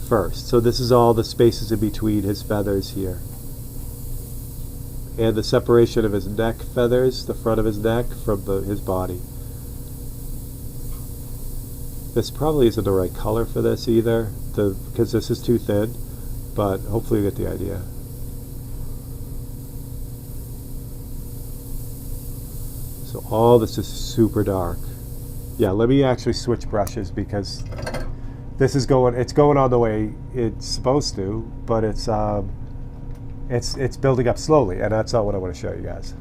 first. So this is all the spaces in between his feathers here. And the separation of his neck feathers, the front of his neck from his body. This probably isn't the right color for this either, because this is too thin, but hopefully you get the idea. So all this is super dark. Yeah, let me actually switch brushes because this is it's going on the way it's supposed to, but it's building up slowly, and that's not what I want to show you guys.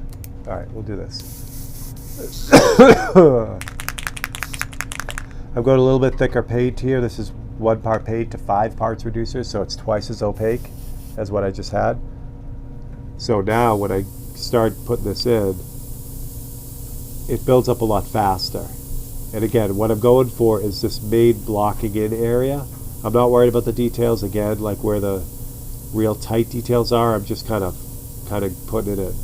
All right, we'll do this. I've got a little bit thicker paint here. This is 1 part paint to 5 parts reducer, so it's twice as opaque as what I just had. So now when I start putting this in, it builds up a lot faster. And again, what I'm going for is this main blocking in area. I'm not worried about the details, again, like where the real tight details are. I'm just kind of putting it in.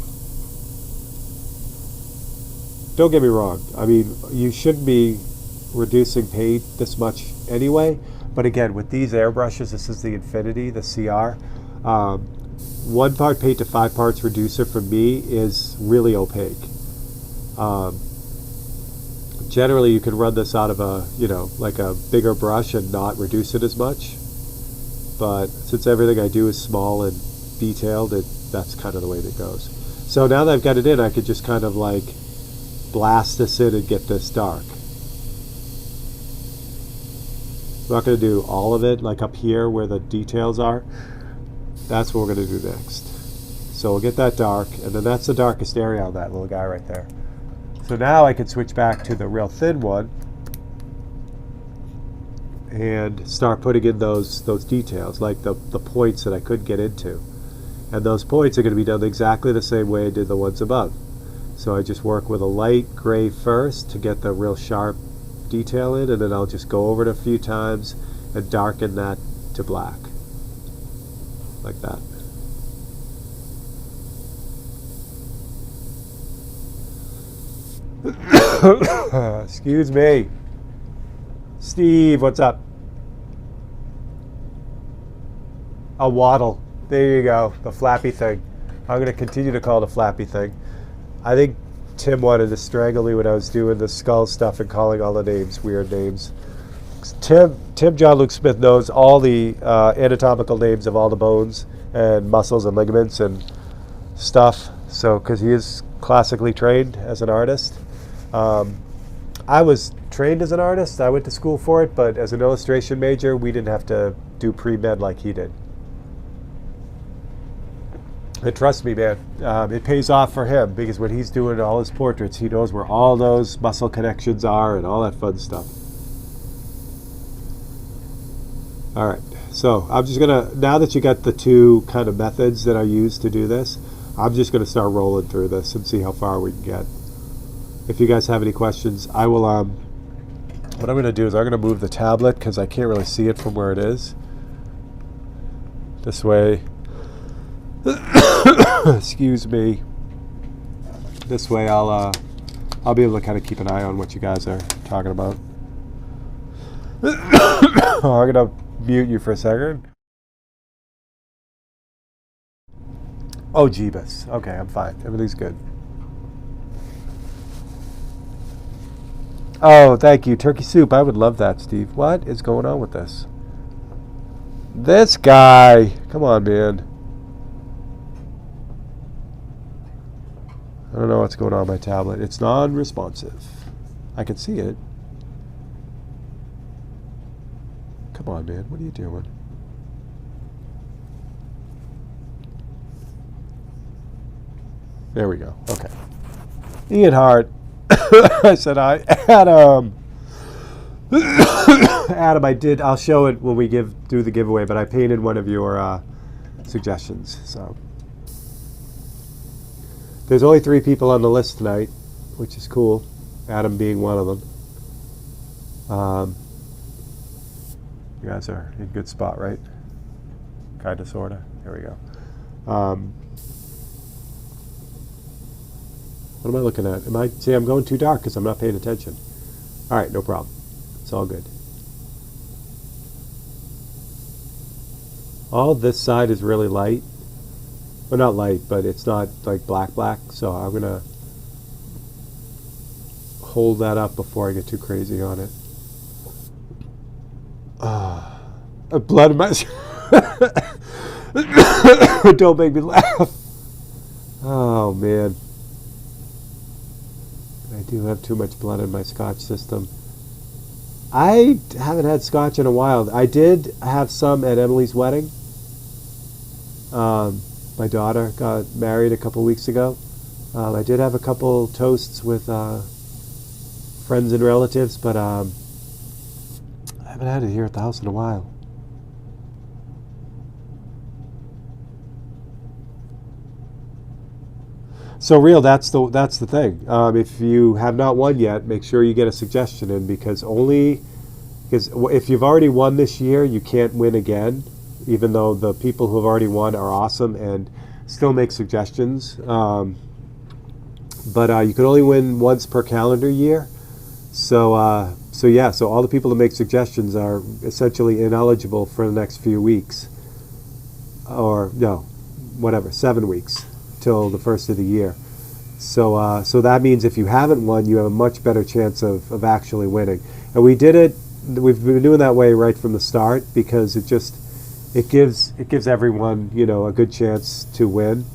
Don't get me wrong. I mean, you shouldn't be reducing paint this much anyway, but again, with these airbrushes, this is the Infinity, the CR. 1 part paint to 5 parts reducer for me is really opaque. Generally, you can run this out of a, you know, like a bigger brush and not reduce it as much. But since everything I do is small and detailed, that's kind of the way that goes. So now that I've got it in, I could just kind of like blast this in and get this dark. I'm not going to do all of it, like up here where the details are. That's what we're going to do next. So we'll get that dark, and then that's the darkest area on that little guy right there. So now I can switch back to the real thin one and start putting in those details, like the points that I could get into. And those points are going to be done exactly the same way I did the ones above. So I just work with a light gray first to get the real sharp detail in, and then I'll just go over it a few times and darken that to black, like that. Excuse me. Steve, what's up? A waddle. There you go. The flappy thing. I'm going to continue to call it a flappy thing. I think Tim wanted to strangle me when I was doing the skull stuff and calling all the names weird names. Tim John Luke Smith knows all the anatomical names of all the bones and muscles and ligaments and stuff. So, because he is classically trained as an artist. I was trained as an artist. I went to school for it, but as an illustration major, we didn't have to do pre-med like he did. And trust me, man, it pays off for him, because when he's doing all his portraits, he knows where all those muscle connections are and all that fun stuff. All right, so I'm just gonna, now that you got the two kind of methods that I use to do this, I'm just gonna start rolling through this and see how far we can get. If you guys have any questions, I will, what I'm gonna do is I'm gonna move the tablet because I can't really see it from where it is. This way, excuse me. This way I'll be able to kind of keep an eye on what you guys are talking about. I'm gonna mute you for a second. Oh, Jeebus. Okay, I'm fine. Everything's good. Oh, thank you. Turkey soup. I would love that, Steve. What is going on with this? This guy. Come on, man. I don't know what's going on with my tablet. It's non-responsive. I can see it. Come on, man. What are you doing? There we go. Okay. Ian Hart. I said, Adam. Adam, I'll show it when we do the giveaway, but I painted one of your suggestions. So there's only 3 people on the list tonight, which is cool. Adam being one of them. You guys are in a good spot, right? Kind of, sort of. Here we go. What am I looking at? See, I'm going too dark because I'm not paying attention. All right, no problem. It's all good. All this side is really light. Well, not light, but it's not like black. So I'm going to hold that up before I get too crazy on it. Blood in my... Don't make me laugh. Oh, man. I do have too much blood in my scotch system. I haven't had scotch in a while. I did have some at Emily's wedding. My daughter got married a couple weeks ago. I did have a couple toasts with friends and relatives, but I haven't had it here at the house in a while. So real, that's the thing. If you have not won yet, make sure you get a suggestion in, because if you've already won this year, you can't win again, even though the people who have already won are awesome and still make suggestions. But you can only win once per calendar year. So all the people that make suggestions are essentially ineligible for the next few weeks, or no, whatever, 7 weeks. Till the first of the year. So that means if you haven't won, you have a much better chance of actually winning. And we've been doing that way right from the start, because it gives everyone, a good chance to win,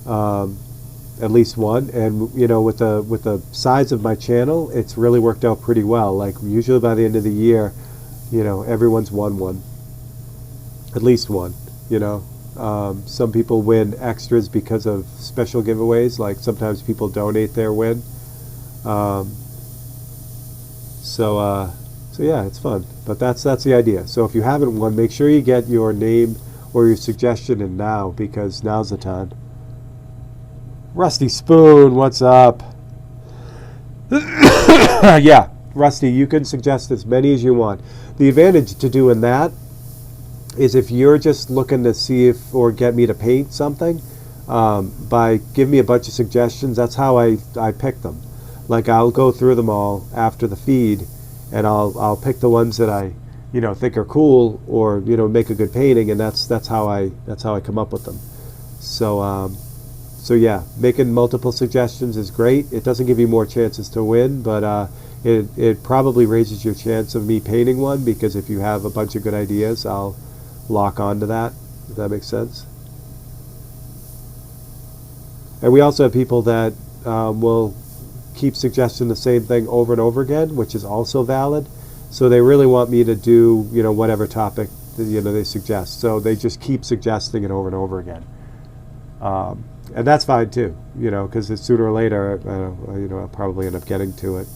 at least one. And with the size of my channel, it's really worked out pretty well. Like usually by the end of the year, everyone's won one, at least one, Some people win extras because of special giveaways, like sometimes people donate their win. Um, so yeah, it's fun. But that's the idea. So if you haven't won, make sure you get your name or your suggestion in now, because now's the time. Rusty Spoon, what's up? Yeah, Rusty, you can suggest as many as you want. The advantage to doing that is if you're just looking to see if or get me to paint something, by giving me a bunch of suggestions, that's how I pick them. Like, I'll go through them all after the feed, and I'll pick the ones that I think are cool, or make a good painting, and that's how I come up with them. So yeah, making multiple suggestions is great. It doesn't give you more chances to win, but it probably raises your chance of me painting one, because if you have a bunch of good ideas, I'll lock onto that, if that makes sense. And we also have people that will keep suggesting the same thing over and over again, which is also valid. So they really want me to do whatever topic that, they suggest. So they just keep suggesting it over and over again. And that's fine too, because sooner or later, I'll probably end up getting to it.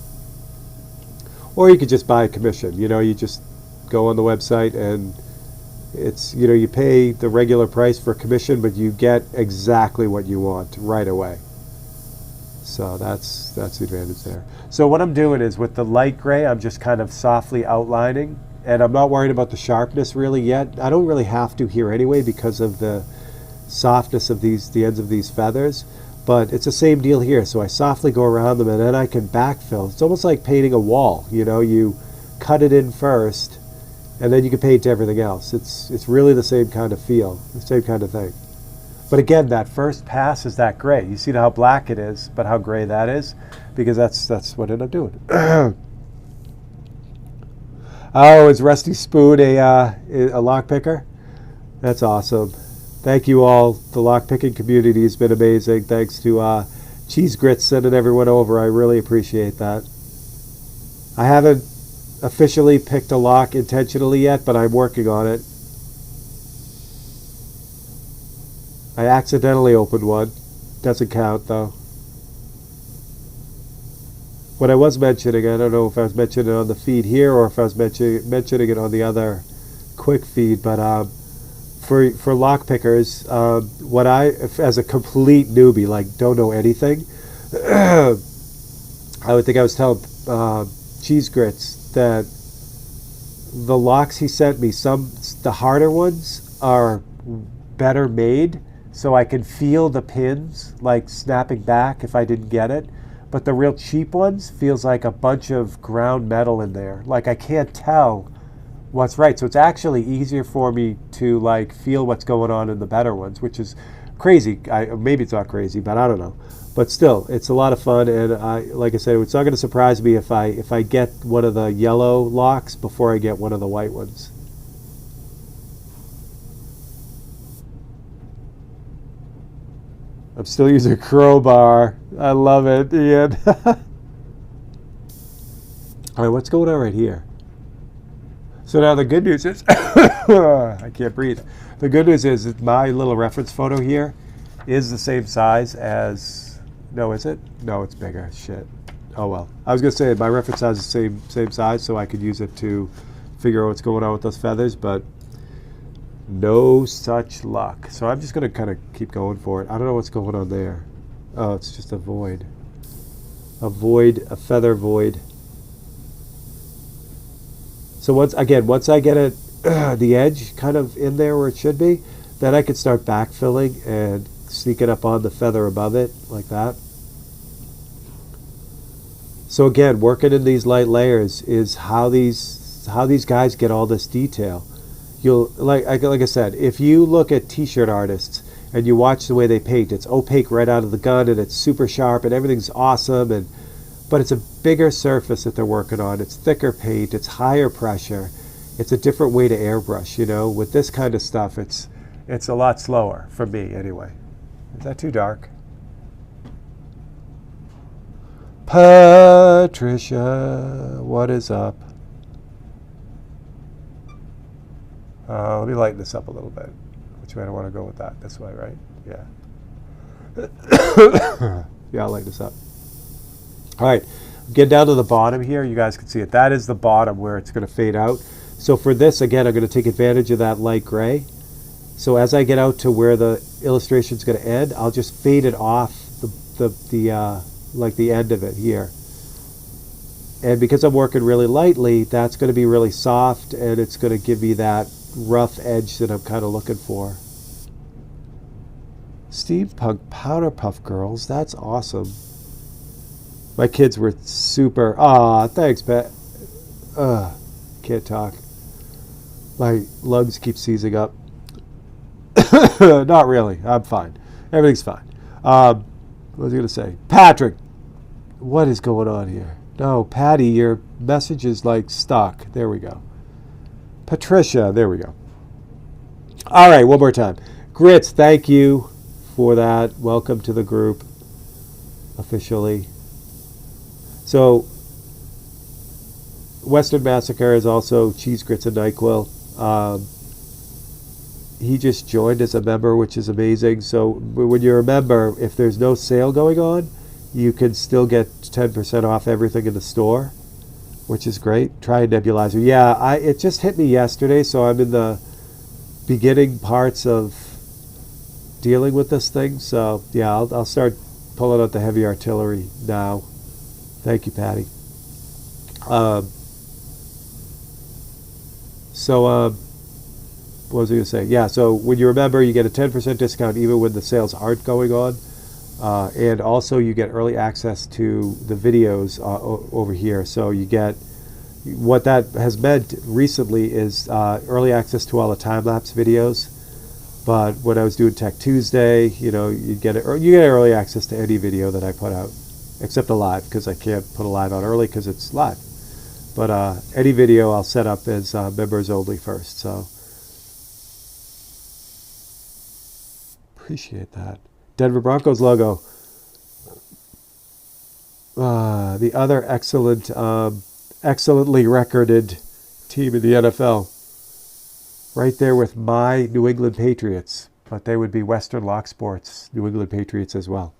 Or you could just buy a commission. You just go on the website, and it's you pay the regular price for a commission, but you get exactly what you want right away. So that's the advantage there. So what I'm doing is, with the light gray, I'm just kind of softly outlining, and I'm not worried about the sharpness really yet. I don't really have to here anyway, because of the softness of the ends of these feathers, but it's the same deal here. So I softly go around them, and then I can backfill. It's almost like painting a wall. You cut it in first, and then you can paint everything else. It's really the same kind of feel, the same kind of thing. But again, that first pass is that gray. You see how black it is, but how gray that is, because that's what I end up doing. Oh, is Rusty Spoon a lock picker? That's awesome. Thank you all. The lockpicking community has been amazing. Thanks to Cheese Grits sending everyone over. I really appreciate that. I haven't officially picked a lock intentionally yet, but I'm working on it. I accidentally opened one. Doesn't count, though. What I was mentioning, I don't know if I was mentioning it on the feed here or if I was mentioning it on the other quick feed, but for lock pickers, what as a complete newbie, like don't know anything, I was telling Cheese Grits that the locks he sent me, the harder ones are better made, so I can feel the pins like snapping back if I didn't get it. But the real cheap ones feels like a bunch of ground metal in there. Like, I can't tell what's right. So it's actually easier for me to feel what's going on in the better ones, which is crazy. Maybe it's not crazy, but I don't know. But still, it's a lot of fun, and like I said, it's not going to surprise me if I get one of the yellow locks before I get one of the white ones. I'm still using a crowbar. I love it, Ian. All right, what's going on right here? So now the good news is, I can't breathe. The good news is that my little reference photo here is the same size as, no, is it? No, it's bigger, shit. Oh well. I was gonna say my reference size is the same size, so I could use it to figure out what's going on with those feathers, but no such luck. So I'm just gonna kind of keep going for it. I don't know what's going on there. Oh, it's just a void. A feather void. So once I get it, the edge kind of in there where it should be, then I could start backfilling and sneak it up on the feather above it, like that. So again, working in these light layers is how these guys get all this detail. You'll like I said, if you look at t-shirt artists and you watch the way they paint, it's opaque right out of the gun, and it's super sharp, and everything's awesome, but it's a bigger surface that they're working on. It's thicker paint, it's higher pressure, it's a different way to airbrush. With this kind of stuff, it's a lot slower for me anyway. Is that too dark? Patricia, what is up? Let me lighten this up a little bit. Which way do I want to go with that? This way, right? Yeah. Yeah, I'll light this up. All right, get down to the bottom here. You guys can see it. That is the bottom where it's going to fade out. So for this, again, I'm going to take advantage of that light gray. So as I get out to where the illustration is going to end, I'll just fade it off like the end of it here. And because I'm working really lightly, that's going to be really soft, and it's going to give me that rough edge that I'm kind of looking for. Steampunk Powder Puff Girls, that's awesome. My kids were super, thanks, Pat. Can't talk. My lungs keep seizing up. Not really, I'm fine. Everything's fine. What was I going to say? Patrick, what is going on here? No, Patty, your message is like stuck. There we go. Patricia, there we go. All right, one more time. Grits, thank you for that. Welcome to the group officially. So, Western Massacre is also Cheese Grits and NyQuil. He just joined as a member, which is amazing. So when you're a member, if there's no sale going on, you can still get 10% off everything in the store, which is great. Try a nebulizer. Yeah, it just hit me yesterday, so I'm in the beginning parts of dealing with this thing. So yeah, I'll start pulling out the heavy artillery now. Thank you, Patty. What was I going to say? Yeah, so when you remember, you get a 10% discount even when the sales aren't going on. And also you get early access to the videos over here. So you get, what that has meant recently is early access to all the time-lapse videos. But when I was doing Tech Tuesday, you get early access to any video that I put out, except a live, because I can't put a live out early because it's live. But any video I'll set up as members only first. So appreciate that. Denver Broncos logo. The other excellently recorded team in the NFL. Right there with my New England Patriots. But they would be Western Lock Sports New England Patriots as well.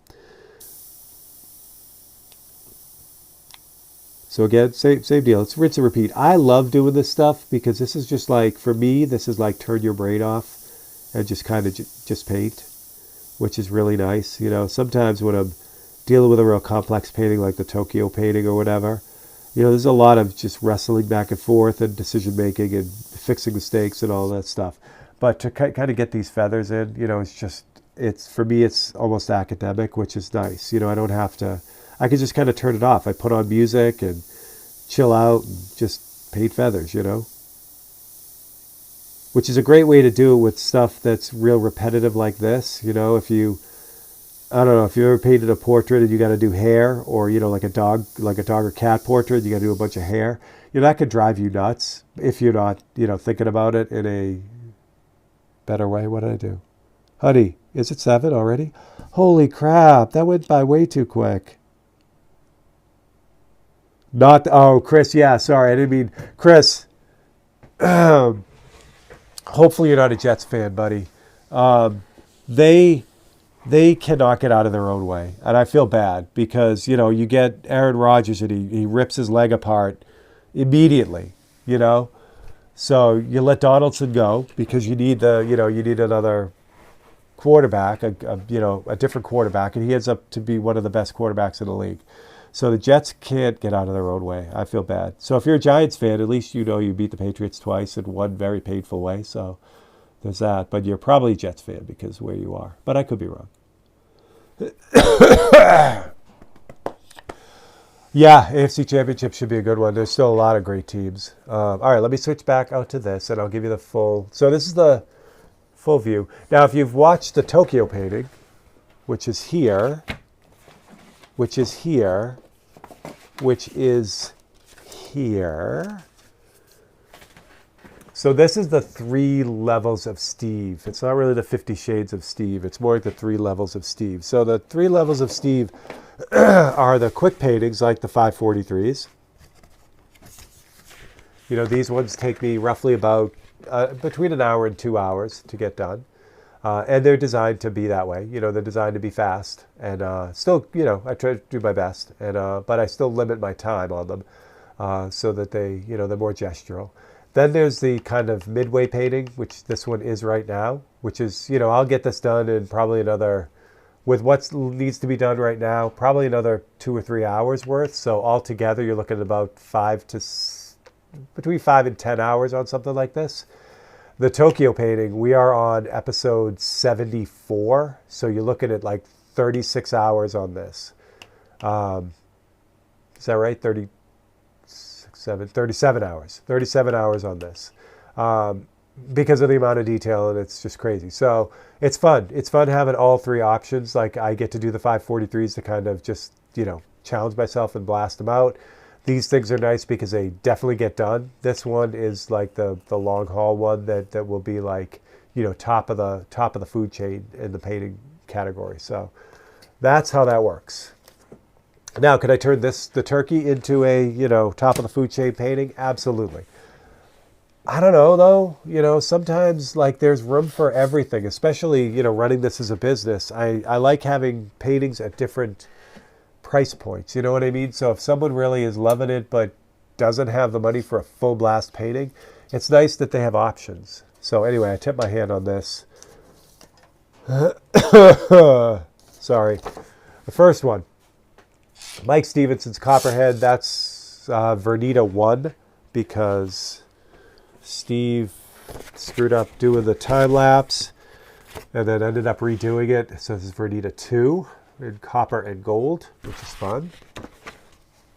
So again, same deal. It's rinse and repeat. I love doing this stuff because this is just like, for me, this is like turn your brain off and just kind of just paint, which is really nice. Sometimes when I'm dealing with a real complex painting like the Tokyo painting or whatever, there's a lot of just wrestling back and forth and decision making and fixing mistakes and all that stuff. But to kind of get these feathers in, for me, it's almost academic, which is nice. I don't have to, I can just kind of turn it off. I put on music and chill out and just paint feathers, which is a great way to do it with stuff that's real repetitive like this. If you ever painted a portrait and you got to do hair, or like a dog or cat portrait, you got to do a bunch of hair. That could drive you nuts if you're not thinking about it in a better way. What did I do, honey? Is it 7 already? Holy crap! That went by way too quick. Chris. Yeah, sorry, I didn't mean Chris. Hopefully you're not a Jets fan, buddy. They cannot get out of their own way. And I feel bad because, you get Aaron Rodgers and he rips his leg apart immediately, So you let Donaldson go because you need another quarterback, a different quarterback, and he ends up to be one of the best quarterbacks in the league. So the Jets can't get out of their own way. I feel bad. So if you're a Giants fan, at least you beat the Patriots twice in one very painful way. So there's that. But you're probably a Jets fan because of where you are. But I could be wrong. Yeah, AFC Championship should be a good one. There's still a lot of great teams. All right, let me switch back out to this, and I'll give you the full. So this is the full view. Now, if you've watched the Tokyo painting, which is here, which is here, So this is the 3 levels of Steve. It's not really the 50 Shades of Steve. It's more like the 3 levels of Steve. So the 3 levels of Steve are the quick paintings like the 543s. These ones take me roughly about between an hour and 2 hours to get done. And they're designed to be that way. They're designed to be fast. And still, I try to do my best. But I still limit my time on them so that they're more gestural. Then there's the kind of midway painting, which this one is right now, which is, I'll get this done in probably another, with what needs to be done right now, probably another 2 or 3 hours worth. So altogether, you're looking at about between 5 and 10 hours on something like this. The Tokyo painting, we are on episode 74. So you're looking at like 36 hours on this. Is that right? 37 hours. 37 hours on this. Because of the amount of detail, and it's just crazy. So it's fun. It's fun having all three options. Like I get to do the 543s to kind of just, challenge myself and blast them out. These things are nice because they definitely get done. This one is like the long haul one that will be like, top of the food chain in the painting category. So that's how that works. Now, could I turn the turkey into a, top of the food chain painting? Absolutely. I don't know though, sometimes like there's room for everything, especially, running this as a business. I like having paintings at different price points, you know what I mean? So if someone really is loving it but doesn't have the money for a full blast painting, it's nice that they have options. So anyway, I tipped my hand on this. Sorry. The first one, Mike Stevenson's Copperhead. That's Vernita 1 because Steve screwed up doing the time lapse and then ended up redoing it. So this is Vernita 2 in copper and gold, which is fun.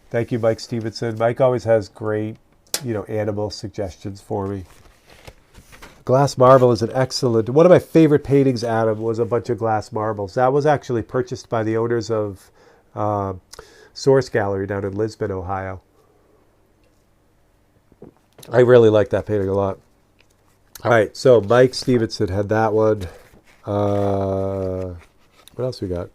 Thank you, Mike Stevenson. Mike always has great, animal suggestions for me. Glass marble is an excellent, one of my favorite paintings, Adam, was a bunch of glass marbles. That was actually purchased by the owners of Source Gallery down in Lisbon, Ohio. I really like that painting a lot. All right, so Mike Stevenson had that one. What else we got?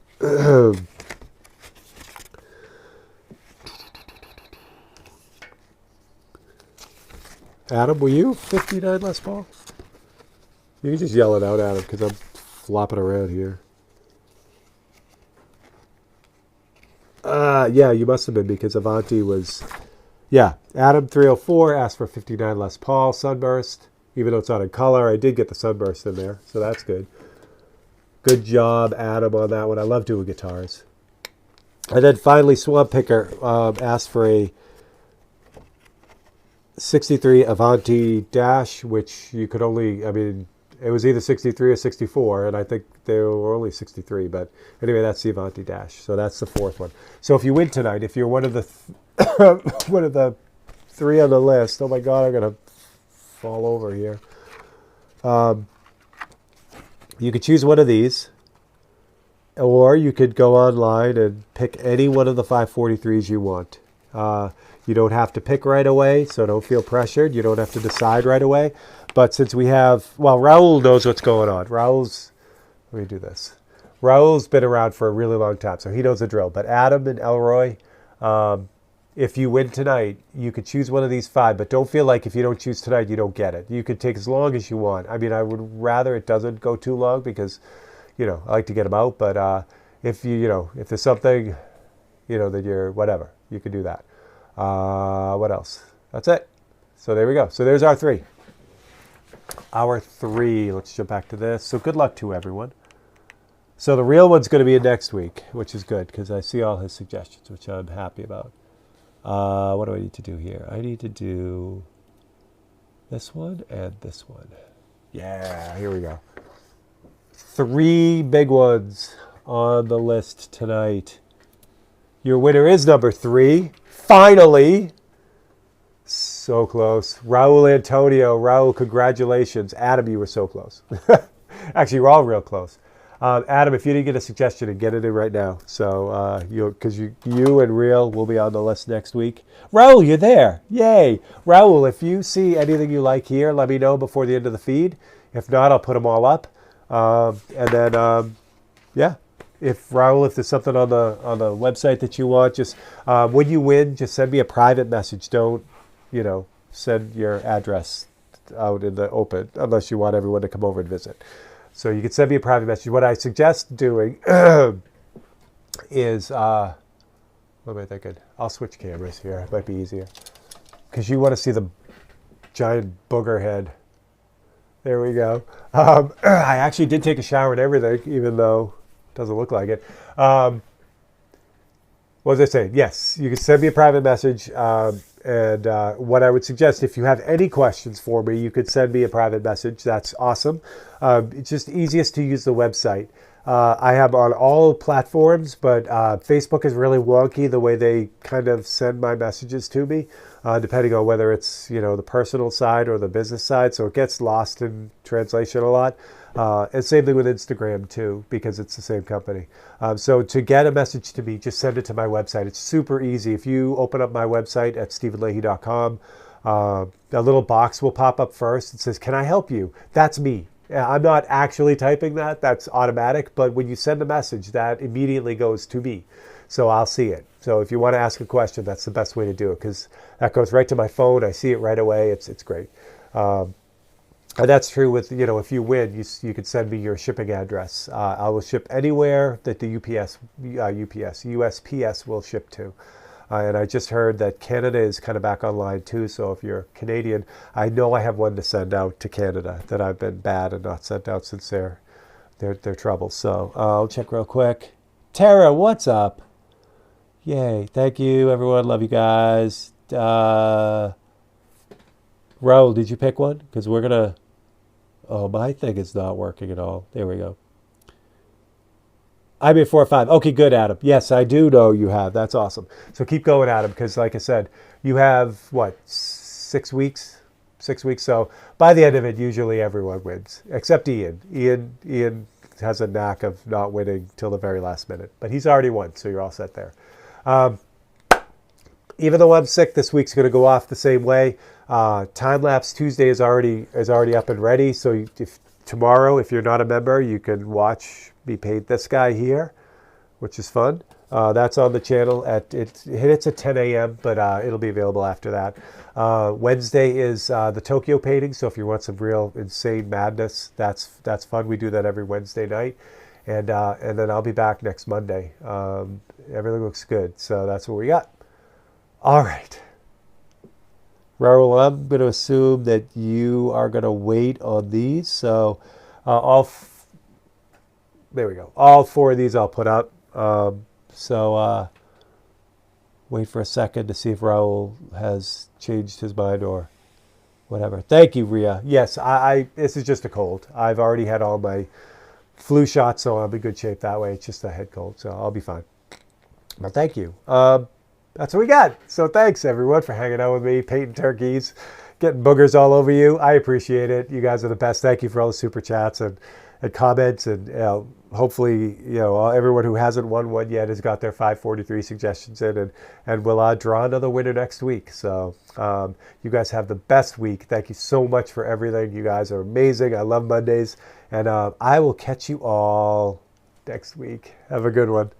Adam, were you 59 Les Paul? You can just yell it out, Adam, because I'm flopping around here. Yeah, you must have been because Avanti was... Yeah, Adam 304 asked for 59 Les Paul Sunburst. Even though it's not in color, I did get the Sunburst in there, so that's good. Good job, Adam, on that one. I love doing guitars. And then finally, Swamp Picker asked for a 63 Avanti Dash, which you could only, it was either 63 or 64, and I think they were only 63. But anyway, that's the Avanti Dash. So that's the fourth one. So if you win tonight, if you're one of the one of the three on the list, oh my God, I'm gonna fall over here. You could choose one of these, or you could go online and pick any one of the 543s you want. You don't have to pick right away, so don't feel pressured. You don't have to decide right away. But since we have, Raul knows what's going on. Let me do this. Raul's been around for a really long time, so he knows the drill. But Adam and Elroy, if you win tonight, you could choose one of these 5, but don't feel like if you don't choose tonight, you don't get it. You could take as long as you want. I would rather it doesn't go too long because, I like to get them out. But if if there's something, that you're whatever, you could do that. What else? That's it. So there we go. So there's our 3. Our 3. Let's jump back to this. So good luck to everyone. So the real one's going to be in next week, which is good because I see all his suggestions, which I'm happy about. What do I need to do here? I need to do this one and this one. Yeah, here we go. 3 big ones on the list tonight. Your winner is number 3. Finally. So close. Raul Antonio. Raul, congratulations. Adam, you were so close. Actually, we're all real close. Adam, if you didn't get a suggestion, and get it in right now. So, because you and Real will be on the list next week. Raul, you're there. Yay. Raul, if you see anything you like here, let me know before the end of the feed. If not, I'll put them all up. And then, yeah. If there's something on the website that you want, just when you win, just send me a private message. Don't, send your address out in the open unless you want everyone to come over and visit. So you can send me a private message. What I suggest doing is, what am I thinking? I'll switch cameras here. It might be easier. Because you want to see the giant booger head. There we go. I actually did take a shower and everything, even though it doesn't look like it. What was I saying? Yes, you can send me a private message. And what I would suggest, if you have any questions for me, you could send me a private message. That's awesome. It's just easiest to use the website. I have on all platforms, but Facebook is really wonky the way they kind of send my messages to me, depending on whether it's, the personal side or the business side. So it gets lost in translation a lot. And same thing with Instagram too, because it's the same company. So to get a message to me, just send it to my website. It's super easy. If you open up my website at stephenleahy.com, a little box will pop up first. It says, "Can I help you?" That's me. I'm not actually typing that. That's automatic. But when you send a message, that immediately goes to me. So I'll see it. So if you want to ask a question, that's the best way to do it, because that goes right to my phone. I see it right away. It's great. And that's true with, if you win, you could send me your shipping address. I will ship anywhere that the USPS will ship to. And I just heard that Canada is kind of back online too. So if you're Canadian, I know I have one to send out to Canada that I've been bad and not sent out since their trouble. So I'll check real quick. Tara, what's up? Yay. Thank you, everyone. Love you guys. Raul, did you pick one? Because we're going to... Oh, my thing is not working at all. There we go. I made 4 or 5. Okay, good, Adam. Yes, I do know you have. That's awesome. So keep going, Adam, because like I said, you have, 6 weeks? 6 weeks. So by the end of it, usually everyone wins, except Ian. Ian has a knack of not winning till the very last minute. But he's already won, so you're all set there. Even though I'm sick, this week's going to go off the same way. Time-lapse Tuesday is already up and ready. So tomorrow, if you're not a member, you can watch me paint this guy here, which is fun. That's on the channel. It hits at 10 a.m., but it'll be available after that. Wednesday is the Tokyo painting. So if you want some real insane madness, that's fun. We do that every Wednesday night. And then I'll be back next Monday. Everything looks good. So that's what we got. All right. Raul, I'm going to assume that you are going to wait on these. So there we go. All 4 of these I'll put up. Wait for a second to see if Raul has changed his mind or whatever. Thank you, Ria. Yes, this is just a cold. I've already had all my flu shots, so I'm in good shape that way. It's just a head cold, so I'll be fine. But thank you. That's what we got. So thanks, everyone, for hanging out with me, painting turkeys, getting boogers all over you. I appreciate it. You guys are the best. Thank you for all the super chats and comments. And hopefully, everyone who hasn't won one yet has got their 543 suggestions in. And we'll draw another winner next week. So you guys have the best week. Thank you so much for everything. You guys are amazing. I love Mondays. And I will catch you all next week. Have a good one.